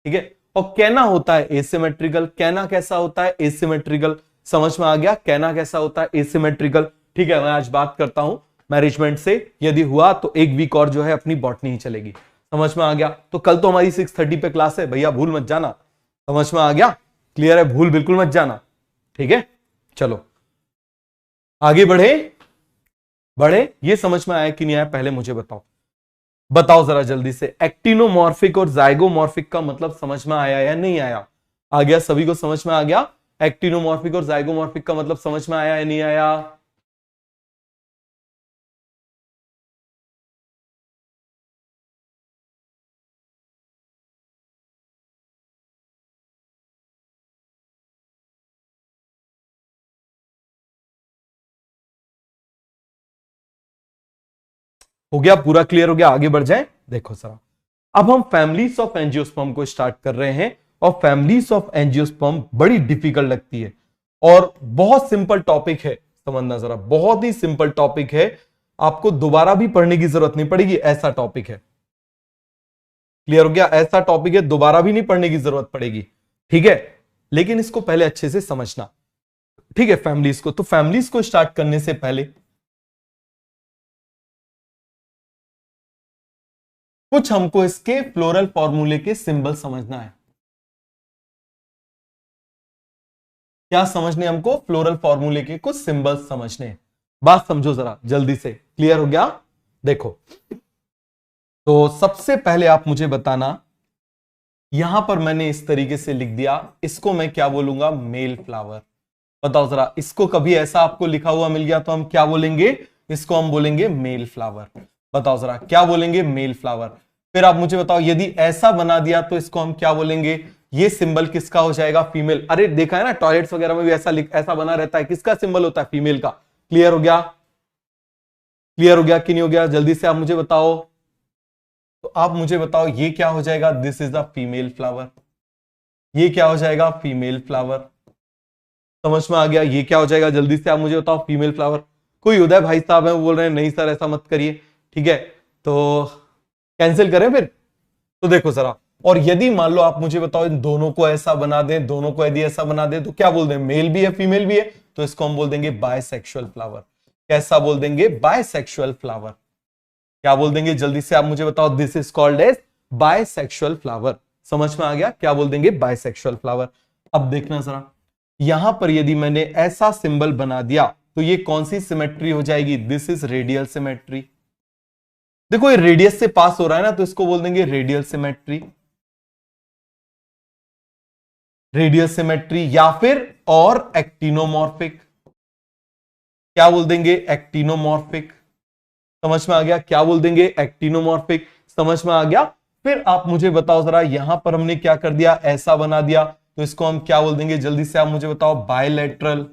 ठीक है। और कहना होता है एसिमेट्रिकल। कहना कैसा होता है? एसिमेट्रिकल। समझ में आ गया? कहना कैसा होता है? एसिमेट्रिकल। ठीक है, मैं आज बात करता हूं मैनेजमेंट से। यदि हुआ तो एक वीक और जो है अपनी बॉटनी ही चलेगी। समझ में आ गया? तो कल तो हमारी 6:30 पे क्लास है भैया, भूल मत जाना। समझ में आ गया? क्लियर है? भूल बिल्कुल मत जाना, ठीक है, चलो आगे बढ़े। ये समझ में आया कि नहीं आया, पहले मुझे बताओ, बताओ जरा जल्दी से, एक्टिनोमॉर्फिक और जाइगोमॉर्फिक का मतलब समझ में आया या नहीं आया? आ गया, सभी को समझ में आ गया? एक्टिनोमॉर्फिक और जाइगोमॉर्फिक का मतलब समझ में आया या नहीं आया? हो गया, पूरा क्लियर हो गया? आगे बढ़ जाए, देखो सर, अब हम फैमिलीज ऑफ एंजियोस्पर्म को स्टार्ट कर रहे हैं, और फैमिलीज ऑफ एंजियोस्पर्म बड़ी डिफिकल्ट लगती है और बहुत सिंपल टॉपिक है, समझना जरा, बहुत ही सिंपल टॉपिक है, आपको दोबारा भी पढ़ने की जरूरत नहीं पड़ेगी, ऐसा टॉपिक है। क्लियर हो गया? ऐसा टॉपिक है, दोबारा भी नहीं पढ़ने की जरूरत पड़ेगी, ठीक है? लेकिन इसको पहले अच्छे से समझना, ठीक है? फैमिलीज को, तो फैमिलीज को स्टार्ट करने से पहले कुछ हमको इसके फ्लोरल फॉर्मूले के सिंबल समझना है। क्या समझने? हमको फ्लोरल फॉर्मूले के कुछ सिंबल्स समझने हैं। बात समझो जरा जल्दी से, क्लियर हो गया? देखो, तो सबसे पहले आप मुझे बताना, यहां पर मैंने इस तरीके से लिख दिया, इसको मैं क्या बोलूंगा? Male flower. बताओ जरा, इसको कभी ऐसा आपको लिखा हुआ मिल गया तो हम क्या बोलेंगे? इसको हम बोलेंगे मेल फ्लावर। बताओ जरा, क्या बोलेंगे? Male flower. फिर आप मुझे बताओ, यदि ऐसा बना दिया तो इसको हम क्या बोलेंगे? ये सिंबल किसका हो जाएगा? फीमेल। अरे देखा है ना, टॉयलेट्स वगैरह में भी ऐसा बना रहता है, किसका सिंबल होता है? फीमेल का। क्लियर हो गया? क्लियर हो गया कि नहीं हो गया? जल्दी से आप मुझे बताओ, तो आप मुझे बताओ, ये क्या हो जाएगा? This is the female flower. ये क्या हो जाएगा? Female flower. समझ में आ गया? ये क्या हो जाएगा? जल्दी से आप मुझे बताओ, फीमेल फ्लावर। कोई उदय भाई साहब है, वो बोल रहे हैं नहीं सर ऐसा मत करिए, ठीक है, तो कैंसिल करें फिर? तो देखो जरा, और यदि मान लो आप मुझे बताओ, इन दोनों को ऐसा बना दें, दोनों को यदि ऐसा बना दें, तो क्या बोल दें? मेल भी है फीमेल भी है, तो इसको हम बोल देंगे बायसेक्सुअल फ्लावर। कैसा बोल देंगे? Bisexual flower. क्या बोल देंगे? जल्दी से आप मुझे बताओ, this is called as bisexual flower. समझ में आ गया? क्या बोल देंगे? Bisexual flower. अब देखना जरा, यहां पर यदि मैंने ऐसा सिंबल बना दिया, तो ये कौन सी सिमेट्री हो जाएगी? This is radial symmetry. देखो, ये रेडियस से पास हो रहा है ना, तो इसको बोल देंगे रेडियल सिमेट्री। रेडियल सिमेट्री, या फिर और एक्टिनोमॉर्फिक। क्या बोल देंगे? एक्टिनोमॉर्फिक। समझ में आ गया? क्या बोल देंगे? एक्टिनोमॉर्फिक। समझ में आ गया? फिर आप मुझे बताओ जरा, यहां पर हमने क्या कर दिया? ऐसा बना दिया, तो इसको हम क्या बोल देंगे? जल्दी से आप मुझे बताओ, बायलैटरल।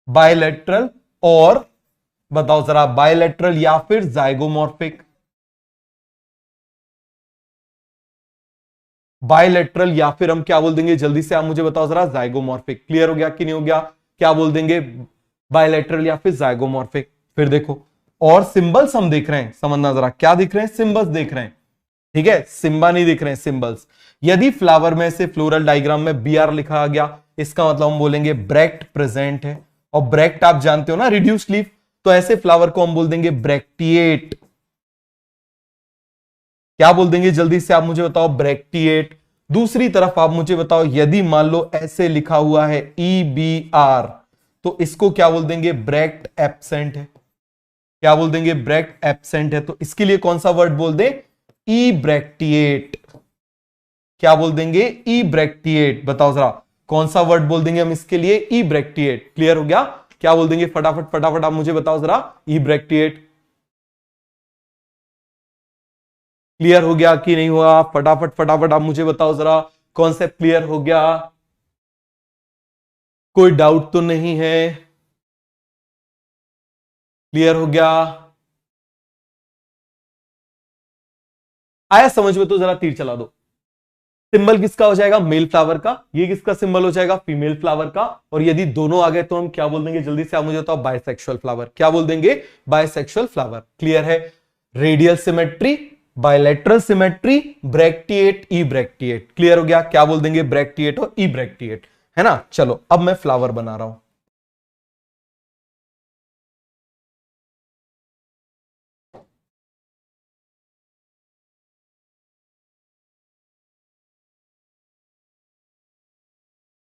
बायलैटरल, और बताओ जरा, बायलैटरल या फिर जाइगोमॉर्फिक। बायलैटरल या फिर हम क्या बोल देंगे? जल्दी से आप मुझे बताओ जरा, जाइगोमॉर्फिक। क्लियर हो गया कि नहीं हो गया? क्या बोल देंगे? बायलैटरल या फिर जाइगोमॉर्फिक। फिर देखो, और सिंबल्स हम देख रहे हैं, समझना जरा, क्या दिख रहे हैं? सिंबल्स देख रहे हैं, ठीक है? सिंबा नहीं दिख रहे हैं, सिंबल्स। यदि फ्लावर में से फ्लोरल डायग्राम में बी आर लिखा गया, इसका मतलब हम बोलेंगे ब्रैक्ट प्रेजेंट है, और ब्रैक्ट आप जानते हो ना, रिड्यूस्ड लीफ, तो ऐसे फ्लावर को हम बोल देंगे ब्रैक्टिएट। क्या बोल देंगे? जल्दी से आप मुझे बताओ, ब्रैक्टिएट। दूसरी तरफ आप मुझे बताओ, यदि मान लो ऐसे लिखा हुआ है ई बी आर, तो इसको क्या बोल देंगे? ब्रैक्ट एब्सेंट है। क्या बोल देंगे? ब्रैक्ट एब्सेंट है, तो इसके लिए कौन सा वर्ड बोल दे? ई ब्रैक्टिएट। क्या बोल देंगे? ई ब्रैक्टिएट। बताओ जरा, कौन सा वर्ड बोल देंगे हम इसके लिए? ई ब्रैक्टिएट। क्लियर हो गया? क्या बोल देंगे? फटाफट फटाफट आप मुझे बताओ जरा, ई ब्रैक्टिएट। क्लियर हो गया कि नहीं हुआ? फटाफट फटाफट आप मुझे बताओ जरा, कॉन्सेप्ट क्लियर हो गया? कोई डाउट तो नहीं है? क्लियर हो गया? आया समझ में? तो जरा तीर चला दो। सिंबल किसका हो जाएगा? मेल फ्लावर का। ये किसका सिंबल हो जाएगा? फीमेल फ्लावर का। और यदि दोनों आ गए तो हम क्या बोल देंगे? जल्दी से आप मुझे बताओ, बायसेक्सुअल फ्लावर। क्या बोल देंगे? Bisexual flower. क्लियर है? Radial symmetry, bilateral symmetry, bracteate, ebracteate. Clear हो गया? क्या बोल देंगे? ब्रैक्टिएट और ई ब्रैक्टिएट, है ना? चलो, अब मैं फ्लावर बना रहा हूं।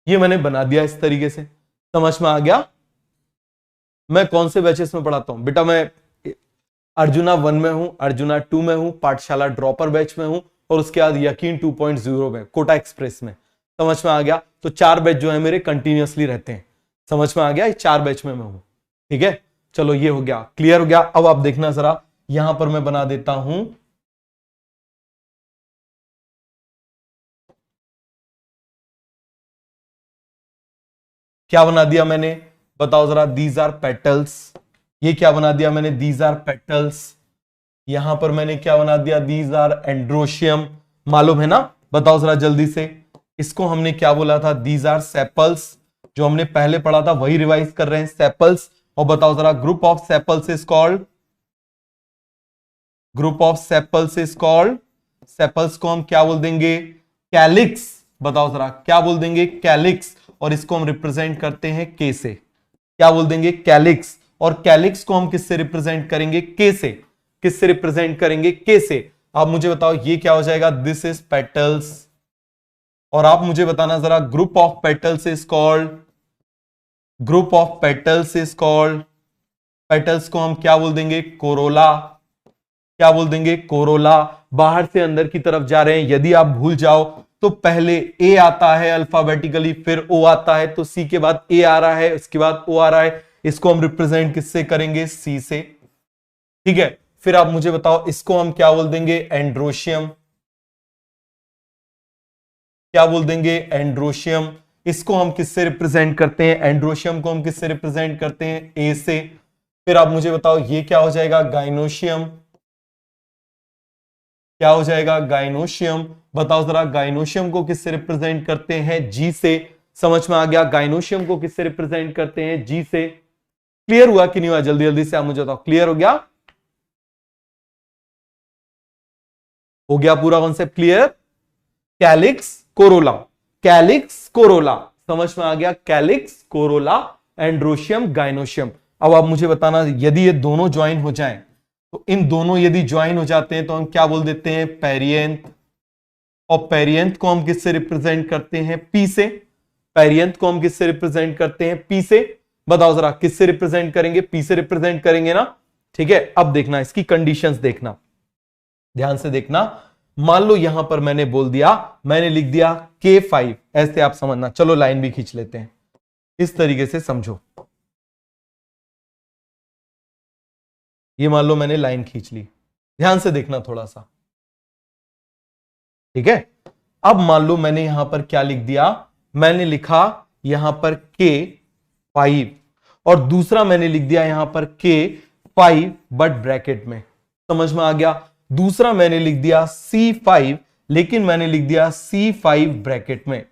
ये मैंने बना दिया इस तरीके से, समझ में आ गया। मैं कौन से बैचेस में पढ़ाता हूं बेटा? मैं अर्जुना 1 में हूं, अर्जुना 2 में हूं, पाठशाला ड्रॉपर बैच में हूं, और उसके बाद यकीन 2.0 में, कोटा एक्सप्रेस में। समझ में आ गया? तो 4 बैच जो है मेरे कंटिन्यूअसली रहते हैं। समझ में आ गया? 4 बैच में मैं हूं। ठीक है, चलो ये हो गया, क्लियर हो गया। अब आप देखना जरा, यहां पर मैं बना देता हूं क्या बना दिया मैंने, बताओ जरा। These are petals. ये क्या बना दिया मैंने? These are petals. यहां पर मैंने क्या बना दिया? These are androecium. मालूम है ना? बताओ जरा जल्दी से। इसको हमने क्या बोला था? These are sepals. जो हमने पहले पढ़ा था वही रिवाइज कर रहे हैं, सेपल्स। और बताओ जरा, group of sepals is called, group of sepals is called, sepals को हम क्या बोल देंगे? कैलिक्स। बताओ जरा, क्या बोल देंगे? कैलिक्स। और इसको हम रिप्रेजेंट करते हैं के से। क्या बोल देंगे? कैलिक्स। और कैलिक्स को हम किससे रिप्रेजेंट करेंगे? के से। किससे रिप्रेजेंट करेंगे? के से। आप मुझे बताओ ये क्या हो जाएगा? This is petals. और आप मुझे बताना जरा, group of petals is called, group of petals is called, petals को हम क्या बोल देंगे? कोरोला। क्या बोल देंगे? कोरोला। बाहर से अंदर की तरफ जा रहे हैं, यदि आप भूल जाओ तो पहले ए आता है अल्फाबेटिकली, फिर ओ आता है, तो सी के बाद ए आ रहा है, उसके बाद ओ आ रहा है। इसको हम रिप्रेजेंट किससे करेंगे? सी से। ठीक है, फिर आप मुझे बताओ इसको हम क्या बोल देंगे? एंड्रोशियम। क्या बोल देंगे? एंड्रोशियम। इसको हम किससे रिप्रेजेंट करते हैं? एंड्रोशियम को हम किससे रिप्रेजेंट करते हैं? ए से। फिर आप मुझे बताओ ये क्या हो जाएगा? गाइनोशियम। क्या हो जाएगा? गाइनोशियम। बताओ जरा, गाइनोशियम को किससे रिप्रेजेंट करते हैं? जी से। समझ में आ गया? गाइनोशियम को किससे रिप्रेजेंट करते हैं? जी से। क्लियर हुआ कि नहीं हुआ? जल्दी जल्दी से आप मुझे बताओ, क्लियर हो गया? हो गया पूरा concept clear? Calyx, Corolla, calyx, Corolla. समझ में आ गया? Calyx, Corolla, androecium, gynoecium. अब आप मुझे बताना, यदि ये दोनों ज्वाइन हो जाएं, तो इन दोनों यदि ज्वाइन हो जाते हैं तो हम क्या बोल देते हैं? पेरियंथ। और पेरियंथ को हम किससे रिप्रेजेंट करते हैं? पी से। पेरियंथ को हम किससे रिप्रेजेंट करते हैं? पी से। बताओ जरा, किससे रिप्रेजेंट करेंगे? पी से रिप्रेजेंट करेंगे ना? ठीक है, अब देखना इसकी कंडीशंस, देखना ध्यान से देखना। मान लो यहां पर मैंने बोल दिया, मैंने लिख दिया K5, ऐसे आप समझना। चलो लाइन भी खींच लेते हैं, इस तरीके से समझो। ये मान लो मैंने लाइन खींच ली, ध्यान से देखना थोड़ा सा। ठीक है, अब मान लो मैंने यहां पर क्या लिख दिया? मैंने लिखा यहां पर K5, और दूसरा मैंने लिख दिया यहां पर K5 बट ब्रैकेट में। समझ में आ गया? दूसरा मैंने लिख दिया C5, लेकिन मैंने लिख दिया C5 ब्रैकेट में।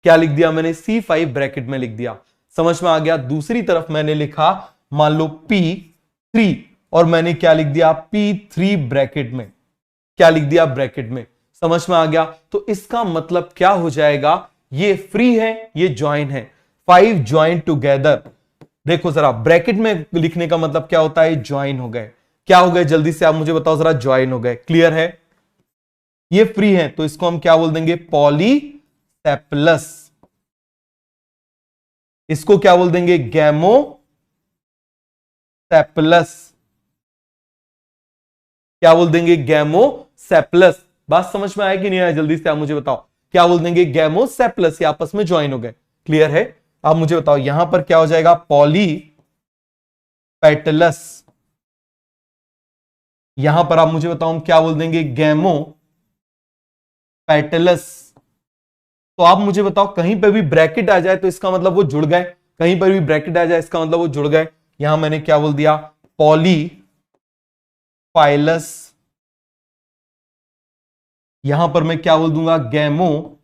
क्या लिख दिया मैंने? C5 ब्रैकेट में लिख दिया। समझ में आ गया? दूसरी तरफ मैंने लिखा मान लो P3, और मैंने क्या लिख दिया? P3 ब्रैकेट में। क्या लिख दिया? ब्रैकेट में। समझ में आ गया? तो इसका मतलब क्या हो जाएगा? ये फ्री है, ये ज्वाइन है, 5 ज्वाइन टुगेदर। देखो जरा, ब्रैकेट में लिखने का मतलब क्या होता है? ज्वाइन हो गए। क्या हो गए? जल्दी से आप मुझे बताओ जरा, ज्वाइन हो गए। क्लियर है? ये फ्री है तो इसको हम क्या बोल देंगे? पॉलीसेप्लस। इसको क्या बोल देंगे? गैमोसेप्लस। क्या बोल देंगे? गैमोसेप्लस। बात समझ में आया कि नहीं आया? जल्दी से आप मुझे बताओ, क्या बोल देंगे? गैमोसेप्लस। ये आपस में ज्वाइन हो गए। क्लियर है? आप मुझे बताओ यहां पर क्या हो जाएगा? पॉलीपेटलस। यहां पर आप मुझे बताओ हम क्या बोल देंगे? गैमोपेटलस। तो आप मुझे बताओ, कहीं पर भी ब्रैकेट आ जाए तो इसका मतलब वो जुड़ गए, कहीं पर भी ब्रैकेट आ जाए इसका मतलब वो जुड़ गए। यहां मैंने क्या बोल दिया? पॉलीफाइलस। यहां पर मैं क्या बोल दूंगा? गैमोफाइलस।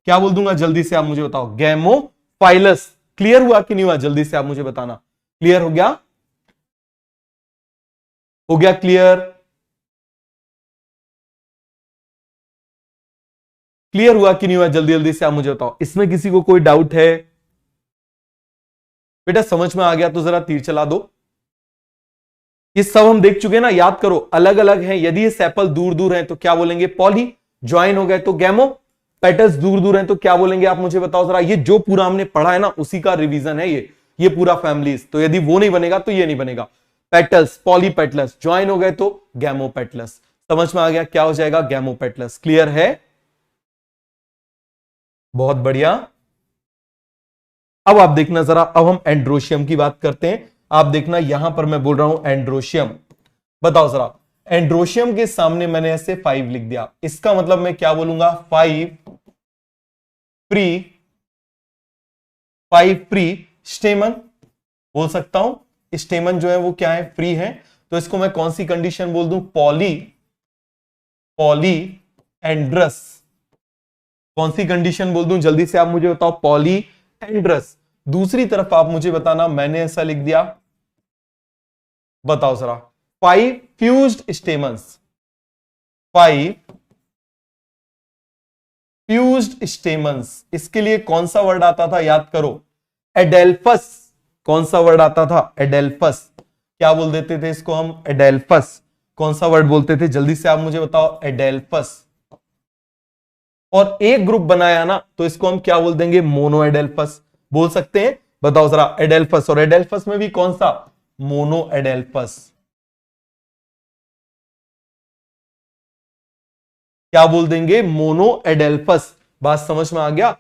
क्या बोल दूंगा? जल्दी से आप मुझे बताओ, गैमोफाइलस। क्लियर हुआ कि नहीं हुआ? जल्दी से आप मुझे बताना। क्लियर हो गया? हो गया क्लियर? क्लियर हुआ कि नहीं हुआ? जल्दी जल्दी से आप मुझे बताओ। इसमें किसी को कोई डाउट है? बेटा समझ में आ गया तो जरा तीर चला दो। ये सब हम देख चुके हैं ना, याद करो। अलग अलग है, यदि ये सेपल दूर दूर है तो क्या बोलेंगे? पॉली। ज्वाइन हो गए तो गैमो। पेटल्स दूर दूर हैं तो क्या बोलेंगे आप मुझे बताओ जरा। ये जो पूरा हमने पढ़ा है ना उसी का रिवीजन है ये पूरा फैमिलीज। तो यदि वो नहीं बनेगा तो ये नहीं बनेगा। पेटल्स पॉलीपेटलस ज्वाइन हो गए तो गैमोपेटलस। समझ में आ गया क्या हो जाएगा, गैमोपेटलस। क्लियर है, बहुत बढ़िया। अब आप देखना जरा, अब हम एंड्रोशियम की बात करते हैं। आप देखना यहां पर मैं बोल रहा हूं एंड्रोशियम। बताओ जरा, एंड्रोशियम के सामने मैंने ऐसे 5 लिख दिया, इसका मतलब मैं क्या बोलूंगा, 5 फ्री स्टेमन बोल सकता हूं। स्टेमन जो है वो क्या है, फ्री है। तो इसको मैं कौन सी कंडीशन बोल दूं, पॉली एंड्रस। कौन सी कंडीशन बोल दूं, जल्दी से आप मुझे बताओ, पॉली एंड्रस। दूसरी तरफ आप मुझे बताना, मैंने ऐसा लिख दिया, बताओ जरा, 5 फ्यूज्ड स्टेमन्स। 5 फ्यूज्ड स्टेमन्स, इसके लिए कौन सा वर्ड आता था, याद करो, एडेल्फस। कौन सा वर्ड आता था, एडेल्फस। क्या बोल देते थे इसको हम, एडेल्फस। कौन सा वर्ड बोलते थे, जल्दी से आप मुझे बताओ, एडेल्फस। और एक ग्रुप बनाया ना तो इसको हम क्या बोल देंगे, मोनो एडेल्फस बोल सकते हैं। बताओ जरा, एडेल्फस और एडेल्फस में भी कौन सा, मोनो एडेल्फस। क्या बोल देंगे, मोनो एडेल्फस। बात समझ में आ गया।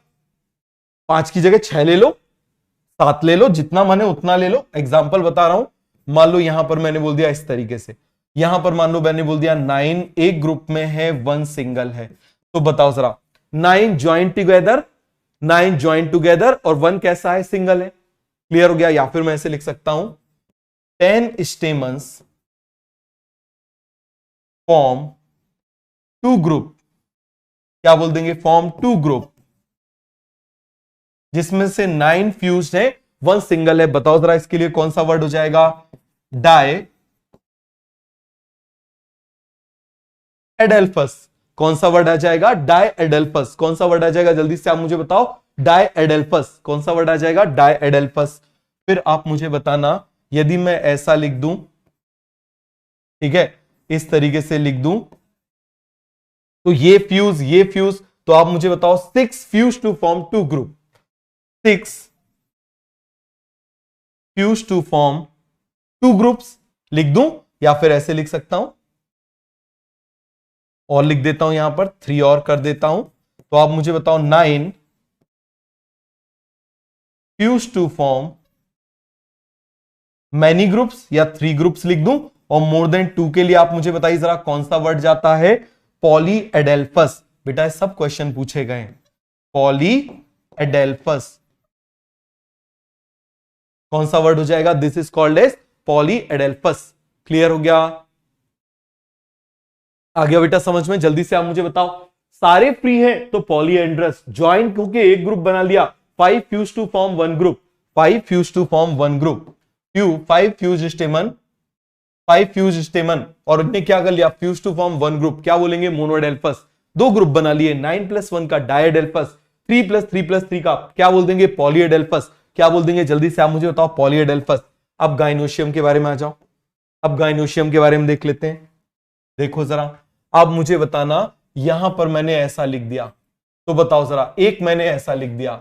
5 की जगह 6 ले लो, 7 ले लो, जितना माने उतना ले लो। एग्जाम्पल बता रहा हूं, मान लो यहां पर मैंने बोल दिया इस तरीके से, यहां पर मान लो मैंने बोल दिया 9 एक ग्रुप में है, 1 सिंगल है। तो बताओ जरा, 9 ज्वाइन टुगेदर, 9 ज्वाइन टुगेदर और 1 कैसा है, सिंगल है। क्लियर हो गया। या फिर मैं ऐसे लिख सकता हूं, 10 स्टेमन्स फॉर्म 2 ग्रुप। क्या बोल देंगे, फॉर्म 2 ग्रुप, जिसमें से 9 फ्यूज्ड है, 1 सिंगल है। बताओ जरा, इसके लिए कौन सा वर्ड हो जाएगा, डाई एडेल्फस। कौन सा वर्ड आ जाएगा, डाई एडेल्फस। कौन सा वर्ड आ जाएगा, जल्दी से आप मुझे बताओ, डाई एडेल्फस। कौन सा वर्ड आ जाएगा, डाई एडेल्फस। फिर आप मुझे बताना, यदि मैं ऐसा लिख दूं, ठीक है, इस तरीके से लिख दूं, तो ये फ्यूज, तो आप मुझे बताओ, 6 fuse to form 2 group. 6 fuse to form 2 groups लिख दूं, या फिर ऐसे लिख सकता हूं, और लिख देता हूं यहां पर 3 और कर देता हूं। तो आप मुझे बताओ, 9 fuse to form many groups, या 3 ग्रुप्स लिख दूं। और मोर देन 2 के लिए आप मुझे बताइए जरा, कौन सा वर्ड जाता है, पॉली एडेल्फस। बेटा ये सब क्वेश्चन पूछे गए, पॉली एडेल्फस। कौन सा वर्ड हो जाएगा, this is called as polyadelphous. Clear हो गया, आ गया बेटा समझ में। जल्दी से आप मुझे बताओ, सारे फ्री हैं तो पॉलीएंड्रस, ज्वाइन क्योंकि एक ग्रुप बना लिया, 5 fuse to form 1 group, 5 fuse to form 1 group, 5 fuse stamen, 5 fuse stamen, और इनने क्या कर लिया, फ्यूज टू फॉर्म 1 ग्रुप, क्या बोलेंगे, मोनोएडेल्फस। 2 ग्रुप बना लिए, 9 + 1 का डायएडेल्फस, 3 + 3 + 3 का क्या बोल देंगे, पॉलीएडेल्फस। क्या बोल देंगे, जल्दी से आप मुझे बताओ, पॉलीएडेल्फस। अब गाइनोशियम के बारे में आ जाओ। अब गाइनोशियम के बारे में देख लेते हैं। देखो जरा, अब मुझे बताना, यहां पर मैंने ऐसा लिख दिया, तो बताओ जरा, एक मैंने ऐसा लिख दिया,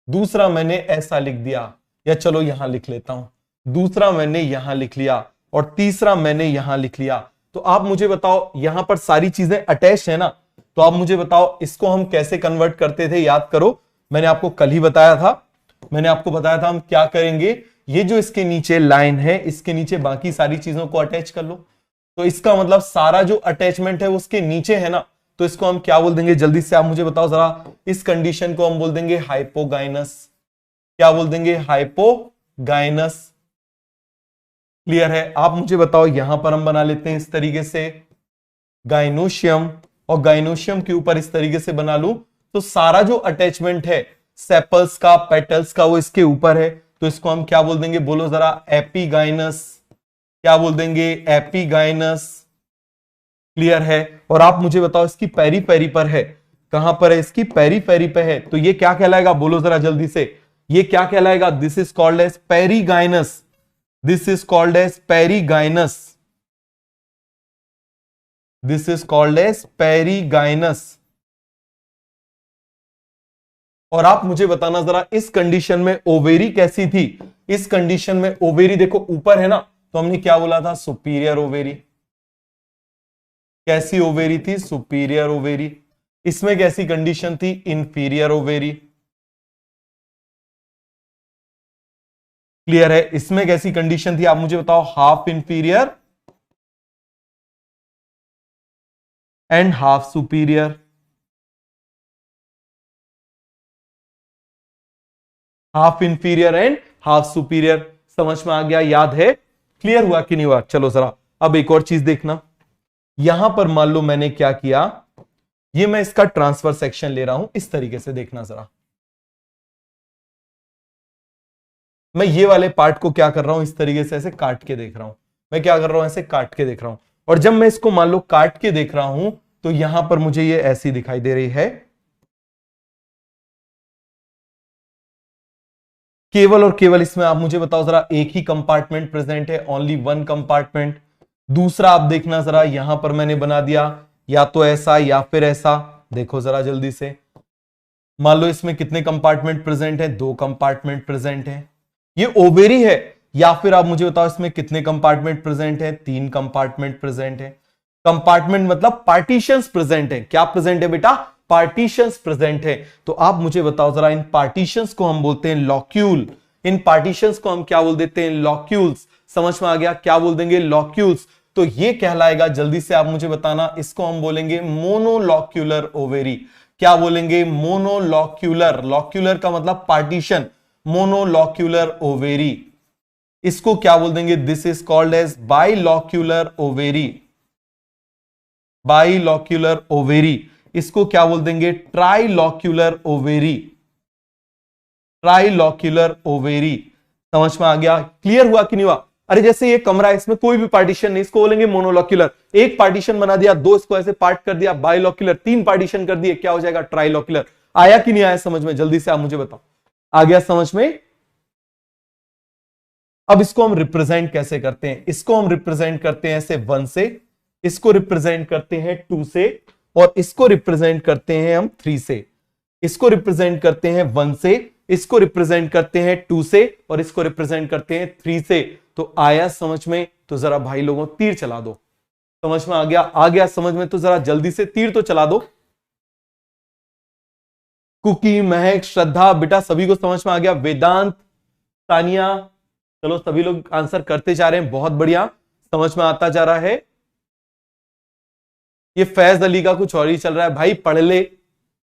दूसरा मैंने ऐसा लिख दिया, या चलो यहां लिख लेता हूं, दूसरा मैंने यहां लिख लिया, और तीसरा मैंने यहां लिख लिया। तो आप मुझे बताओ, यहां पर सारी चीजें अटैच है ना, तो आप मुझे बताओ इसको हम कैसे कन्वर्ट करते थे, याद करो, मैंने आपको कल ही बताया था। मैंने आपको बताया था हम क्या करेंगे, ये जो इसके नीचे लाइन है, इसके नीचे बाकी सारी चीजों को अटैच कर लो। तो इसका मतलब सारा जो अटैचमेंट है उसके नीचे है ना, तो इसको हम क्या बोल देंगे, जल्दी से आप मुझे बताओ जरा। इस कंडीशन को हम बोल देंगे हाइपोगाइनस। क्या बोल देंगे, हाइपोगाइनस। क्लियर है। आप मुझे बताओ, यहां पर हम बना लेते हैं इस तरीके से गाइनोशियम, और गाइनोशियम के ऊपर इस तरीके से बना लूं, तो सारा जो अटैचमेंट है सेपल्स का, पेटल्स का, वो इसके ऊपर है। तो इसको हम क्या बोल देंगे, बोलो जरा, एपिगाइनस। क्या बोल देंगे, एपिगाइनस। क्लियर है। और आप मुझे बताओ, इसकी पेरी पेरी पर है, कहां पर है, इसकी पेरी पेरी पे है, तो ये क्या कहलाएगा, बोलो जरा जल्दी से, ये क्या कहलाएगा, this is called as perigynous. This is called as perigynous. This is called as perigynous. और आप मुझे बताना जरा इस कंडीशन में ओवेरी कैसी थी। इस कंडीशन में ओवेरी देखो ऊपर है ना, तो हमने क्या बोला था, सुपीरियर ओवेरी। कैसी ओवेरी थी, सुपीरियर ओवेरी। इसमें कैसी कंडीशन थी, इंफीरियर ओवेरी। क्लियर है। इसमें कैसी कंडीशन थी आप मुझे बताओ, half inferior and half superior. Half inferior and half superior. समझ में आ गया, याद है, क्लियर हुआ कि नहीं हुआ। चलो जरा अब एक और चीज देखना। यहां पर मान लो मैंने क्या किया, ये मैं इसका ट्रांसफर सेक्शन ले रहा हूं, इस तरीके से देखना जरा। मैं ये वाले पार्ट को क्या कर रहा हूं, इस तरीके से ऐसे काट के देख रहा हूं। मैं क्या कर रहा हूं, ऐसे काट के देख रहा हूं। और जब मैं इसको मान लो काट के देख रहा हूं, तो यहां पर मुझे ये ऐसी दिखाई दे रही है। केवल और केवल इसमें आप मुझे बताओ जरा, एक ही कंपार्टमेंट प्रेजेंट है, ओनली वन कंपार्टमेंट। दूसरा आप देखना जरा, यहां पर मैंने बना दिया या तो ऐसा या फिर ऐसा। देखो जरा जल्दी से, मान लो इसमें कितने कंपार्टमेंट प्रेजेंट है, दो कंपार्टमेंट प्रेजेंट है। ये ओवेरी है, या फिर आप मुझे बताओ इसमें कितने कंपार्टमेंट प्रेजेंट है, तीन कंपार्टमेंट प्रेजेंट है। कंपार्टमेंट मतलब पार्टीशंस प्रेजेंट है। क्या प्रेजेंट है बेटा, पार्टीशंस प्रेजेंट है। तो आप मुझे बताओ जरा, इन पार्टीशंस को हम बोलते हैं लॉक्यूल। इन पार्टीशंस को हम क्या बोल देते हैं, लॉक्यूल्स। समझ में आ गया, क्या बोल देंगे, लॉक्यूल्स। तो ये कहलाएगा, जल्दी से आप मुझे बताना, इसको हम बोलेंगे मोनोलॉक्यूलर ओवेरी। क्या बोलेंगे, मोनोलॉक्यूलर। लॉक्यूलर का मतलब पार्टीशन, मोनोलॉक्यूलर ओवेरी। इसको क्या बोल देंगे, this is called as bilocular ovary. Bilocular ovary. इसको क्या बोल देंगे, ट्राइलॉक्यूलर ओवेरी। ट्राइलॉक्यूलर ओवेरी। समझ में आ गया, क्लियर हुआ कि नहीं हुआ। अरे जैसे ये कमरा है, इसमें कोई भी पार्टीशन नहीं, इसको बोलेंगे मोनोलॉक्यूलर। एक पार्टीशन बना दिया, दो इसको ऐसे पार्ट कर दिया, बाइलॉक्यूलर। तीन पार्टीशन कर दिए, क्या हो जाएगा, ट्राइलॉक्यूलर। आया कि नहीं आया समझ में, जल्दी से आप मुझे बताओ, आ गया समझ में। अब इसको हम रिप्रेजेंट कैसे करते हैं, इसको हम रिप्रेजेंट करते हैं ऐसे 1 से, इसको रिप्रेजेंट करते हैं 2 से, और इसको रिप्रेजेंट करते हैं हम 3 से। इसको रिप्रेजेंट करते हैं 1 से, इसको रिप्रेजेंट करते हैं 2 से, और इसको रिप्रेजेंट करते हैं 3 से। तो आया समझ में, तो जरा भाई लोगों तीर चला दो। समझ में आ गया समझ में, तो जरा जल्दी से तीर तो चला दो। कुकी, महक, श्रद्धा, बेटा सभी को समझ में आ गया। वेदांत, तानिया, चलो सभी लोग आंसर करते जा रहे हैं, बहुत बढ़िया, समझ में आता जा रहा है। ये फैज अली का कुछ और ही चल रहा है, भाई पढ़ ले।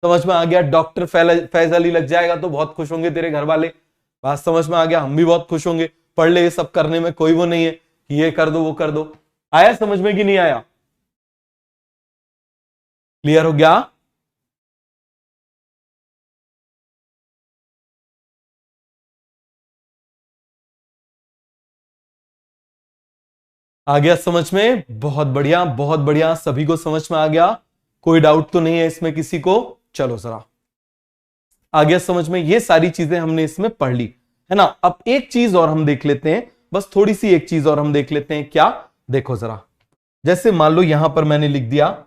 समझ में आ गया, डॉक्टर फैज अली लग जाएगा तो बहुत खुश होंगे तेरे घर वाले। बात समझ में आ गया, हम भी बहुत खुश होंगे। पढ़ ले, ये सब करने में कोई वो नहीं है कि ये कर दो वो कर दो। आया समझ में कि नहीं आया, क्लियर हो गया। आ गया समझ में, बहुत बढ़िया बहुत बढ़िया, सभी को समझ में आ गया, कोई डाउट तो नहीं है इसमें किसी को। चलो जरा आ गया समझ में, ये सारी चीजें हमने इसमें पढ़ ली है ना। अब एक चीज और हम देख लेते हैं, बस थोड़ी सी एक चीज और हम देख लेते हैं। क्या, देखो जरा, जैसे मान लो यहां पर मैंने लिख दिया,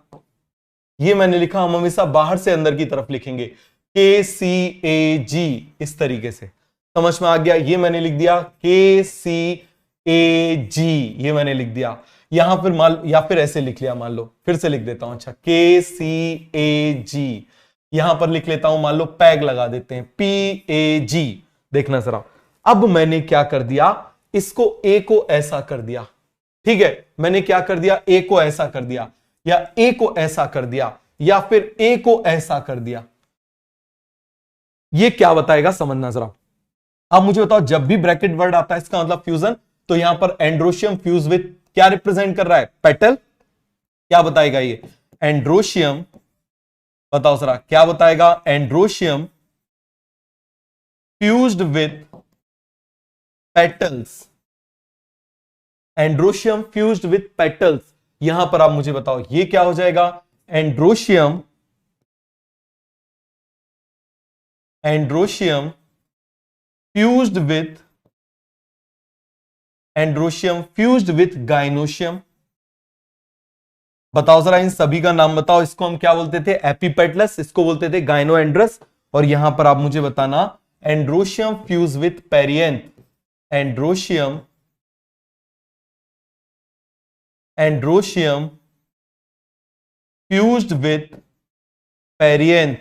ये मैंने लिखा, हम हमेशा बाहर से अंदर की तरफ लिखेंगे, KCAG, इस तरीके से। समझ में आ गया, ये मैंने लिख दिया KCAG, ये मैंने लिख दिया। यहां फिर मान, या फिर ऐसे लिख लिया, मान लो फिर से लिख देता हूं, अच्छा KCAG, यहां पर लिख लेता हूं, मान लो पैग लगा देते हैं, PAG। देखना जरा, अब मैंने क्या कर दिया, इसको A को ऐसा कर दिया, ठीक है। मैंने क्या कर दिया, A को ऐसा कर दिया, या A को ऐसा कर दिया, या फिर A को ऐसा कर दिया। ये क्या बताएगा समझना जरा। अब मुझे बताओ, जब भी ब्रैकेट वर्ड आता है इसका मतलब फ्यूजन। तो यहां पर एंड्रोशियम फ्यूज विथ क्या रिप्रेजेंट कर रहा है, पेटल। क्या बताएगा ये, एंड्रोशियम, बताओ जरा क्या बताएगा, androecium fused with petals. Androecium fused with petals, यहां पर आप मुझे बताओ ये क्या हो जाएगा, androecium, androecium fused with, androecium fused with gynoecium. बताओ जरा इन सभी का नाम बताओ। इसको हम क्या बोलते थे, एपिपेटलस, इसको बोलते थे गाइनोएंड्रस, और यहां पर आप मुझे बताना androecium fuse with perianth, androecium fused with perianth.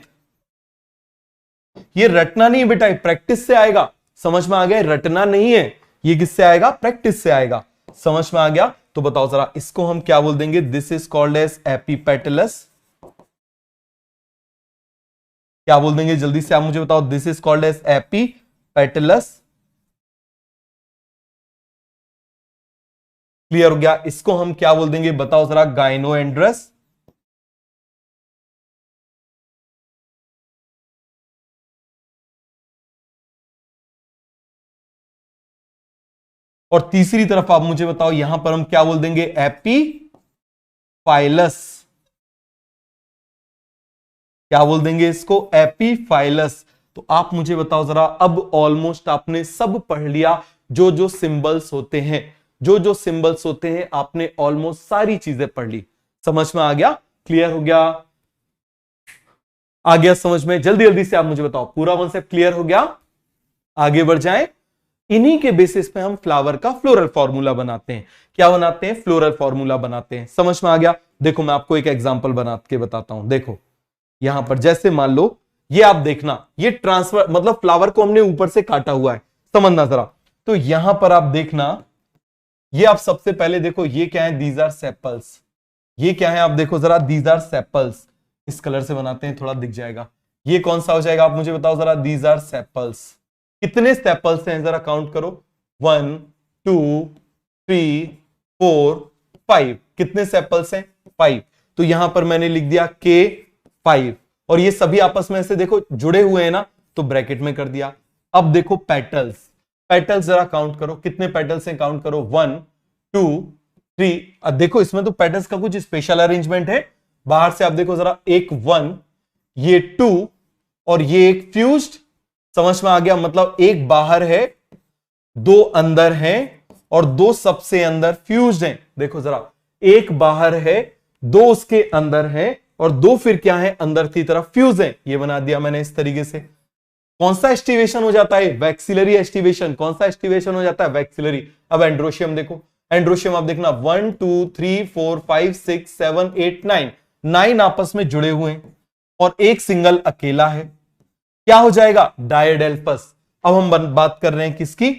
ये रटना नहीं बेटा, प्रैक्टिस से आएगा, समझ में आ गया? रटना नहीं है, ये किससे आएगा? प्रैक्टिस से आएगा। समझ में आ गया? तो बताओ जरा, इसको हम क्या बोल देंगे? This is called as epipetalous. क्या बोल देंगे जल्दी से आप मुझे बताओ? This is called as epipetalous. Clear हो गया? इसको हम क्या बोल देंगे बताओ जरा? गाइनोएंड्रस। और तीसरी तरफ आप मुझे बताओ, यहां पर हम क्या बोल देंगे? एपीफाइलस। क्या बोल देंगे इसको? एपीफाइलस। तो आप मुझे बताओ जरा, अब ऑलमोस्ट आपने सब पढ़ लिया, जो जो सिंबल्स होते हैं, जो जो सिंबल्स होते हैं आपने ऑलमोस्ट सारी चीजें पढ़ ली। समझ में आ गया? क्लियर हो गया? आ गया समझ में? जल्दी जल्दी से आप मुझे बताओ, पूरा कॉन्सेप्ट क्लियर हो गया? आगे बढ़ जाए। इन्हीं के बेसिस पे हम फ्लावर का फ्लोरल फॉर्मूला बनाते हैं। क्या बनाते हैं? फ्लोरल फॉर्मूला बनाते हैं। समझ में आ गया? देखो मैं आपको एक एग्जांपल बना के बताता हूं। देखो यहां पर जैसे मान लो, ये आप देखना, ये ट्रांसफर मतलब फ्लावर को हमने ऊपर से काटा हुआ है, समझना जरा। तो यहां पर आप देखना, ये आप सबसे पहले देखो, ये क्या है? These are sepals. ये क्या है? आप देखो जरा, दीज आर सेपल्स। इस कलर से बनाते हैं, थोड़ा दिख जाएगा। ये कौन सा हो जाएगा? आप मुझे बताओ जरा। These are sepals. कितने सेपल्स हैं जरा काउंट करो? 1 2 3 4 5। कितने सेपल्स हैं? 5। तो यहां पर मैंने लिख दिया K5, और ये सभी आपस में से देखो जुड़े हुए हैं ना, तो ब्रैकेट में कर दिया। अब देखो पेटल्स, पेटल्स जरा काउंट करो, कितने पेटल्स हैं? काउंट करो। 1 2 3। अब देखो इसमें तो पेटल्स का कुछ स्पेशल अरेंजमेंट है। बाहर से आप देखो जरा, एक 1, ये 2, और ये एक फ्यूज्ड। समझ में आ गया? मतलब एक बाहर है, दो अंदर है, और दो सबसे अंदर फ्यूज्ड हैं। देखो जरा, एक बाहर है, दो उसके अंदर है, और दो फिर क्या है? अंदर की तरफ फ्यूज है। ये बना दिया मैंने इस तरीके से। कौन सा एस्टिवेशन हो जाता है? Vexillary aestivation. कौन सा एस्टिवेशन हो जाता है? वैक्सिलरी। अब एंड्रोशियम देखो, एंड्रोशियम आप देखना, 1 2 3 4 5 6 7 8 9, 9 आपस में जुड़े हुए हैं, और एक सिंगल अकेला है। क्या हो जाएगा? डायडेल्फस। अब हम बात कर रहे हैं किसकी?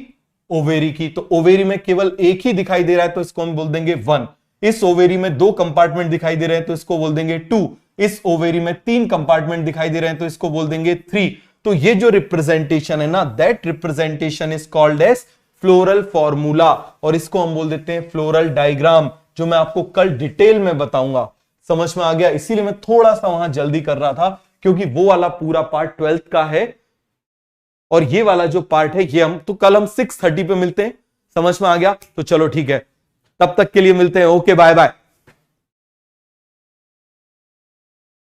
ओवेरी की। तो ओवेरी में केवल एक ही दिखाई दे रहा है, तो इसको हम बोल देंगे 1। इस ओवेरी में 2 कंपार्टमेंट दिखाई दे रहे हैं, तो इसको बोल देंगे 2। इस ओवेरी में 3 कंपार्टमेंट दिखाई दे रहे हैं, तो इसको बोल देंगे 3। तो ये जो रिप्रेजेंटेशन है ना, that representation is called as floral formula, और इसको हम बोल देते हैं फ्लोरल डायग्राम, जो मैं आपको कल डिटेल में बताऊंगा। समझ में आ गया? इसीलिए मैं थोड़ा सा वहां जल्दी कर रहा था, क्योंकि वो वाला पूरा पार्ट 12th का है, और ये वाला जो पार्ट है ये हम तो कल हम 6:30 पे मिलते हैं। समझ में आ गया? तो चलो ठीक है, तब तक के लिए मिलते हैं। Okay, bye bye.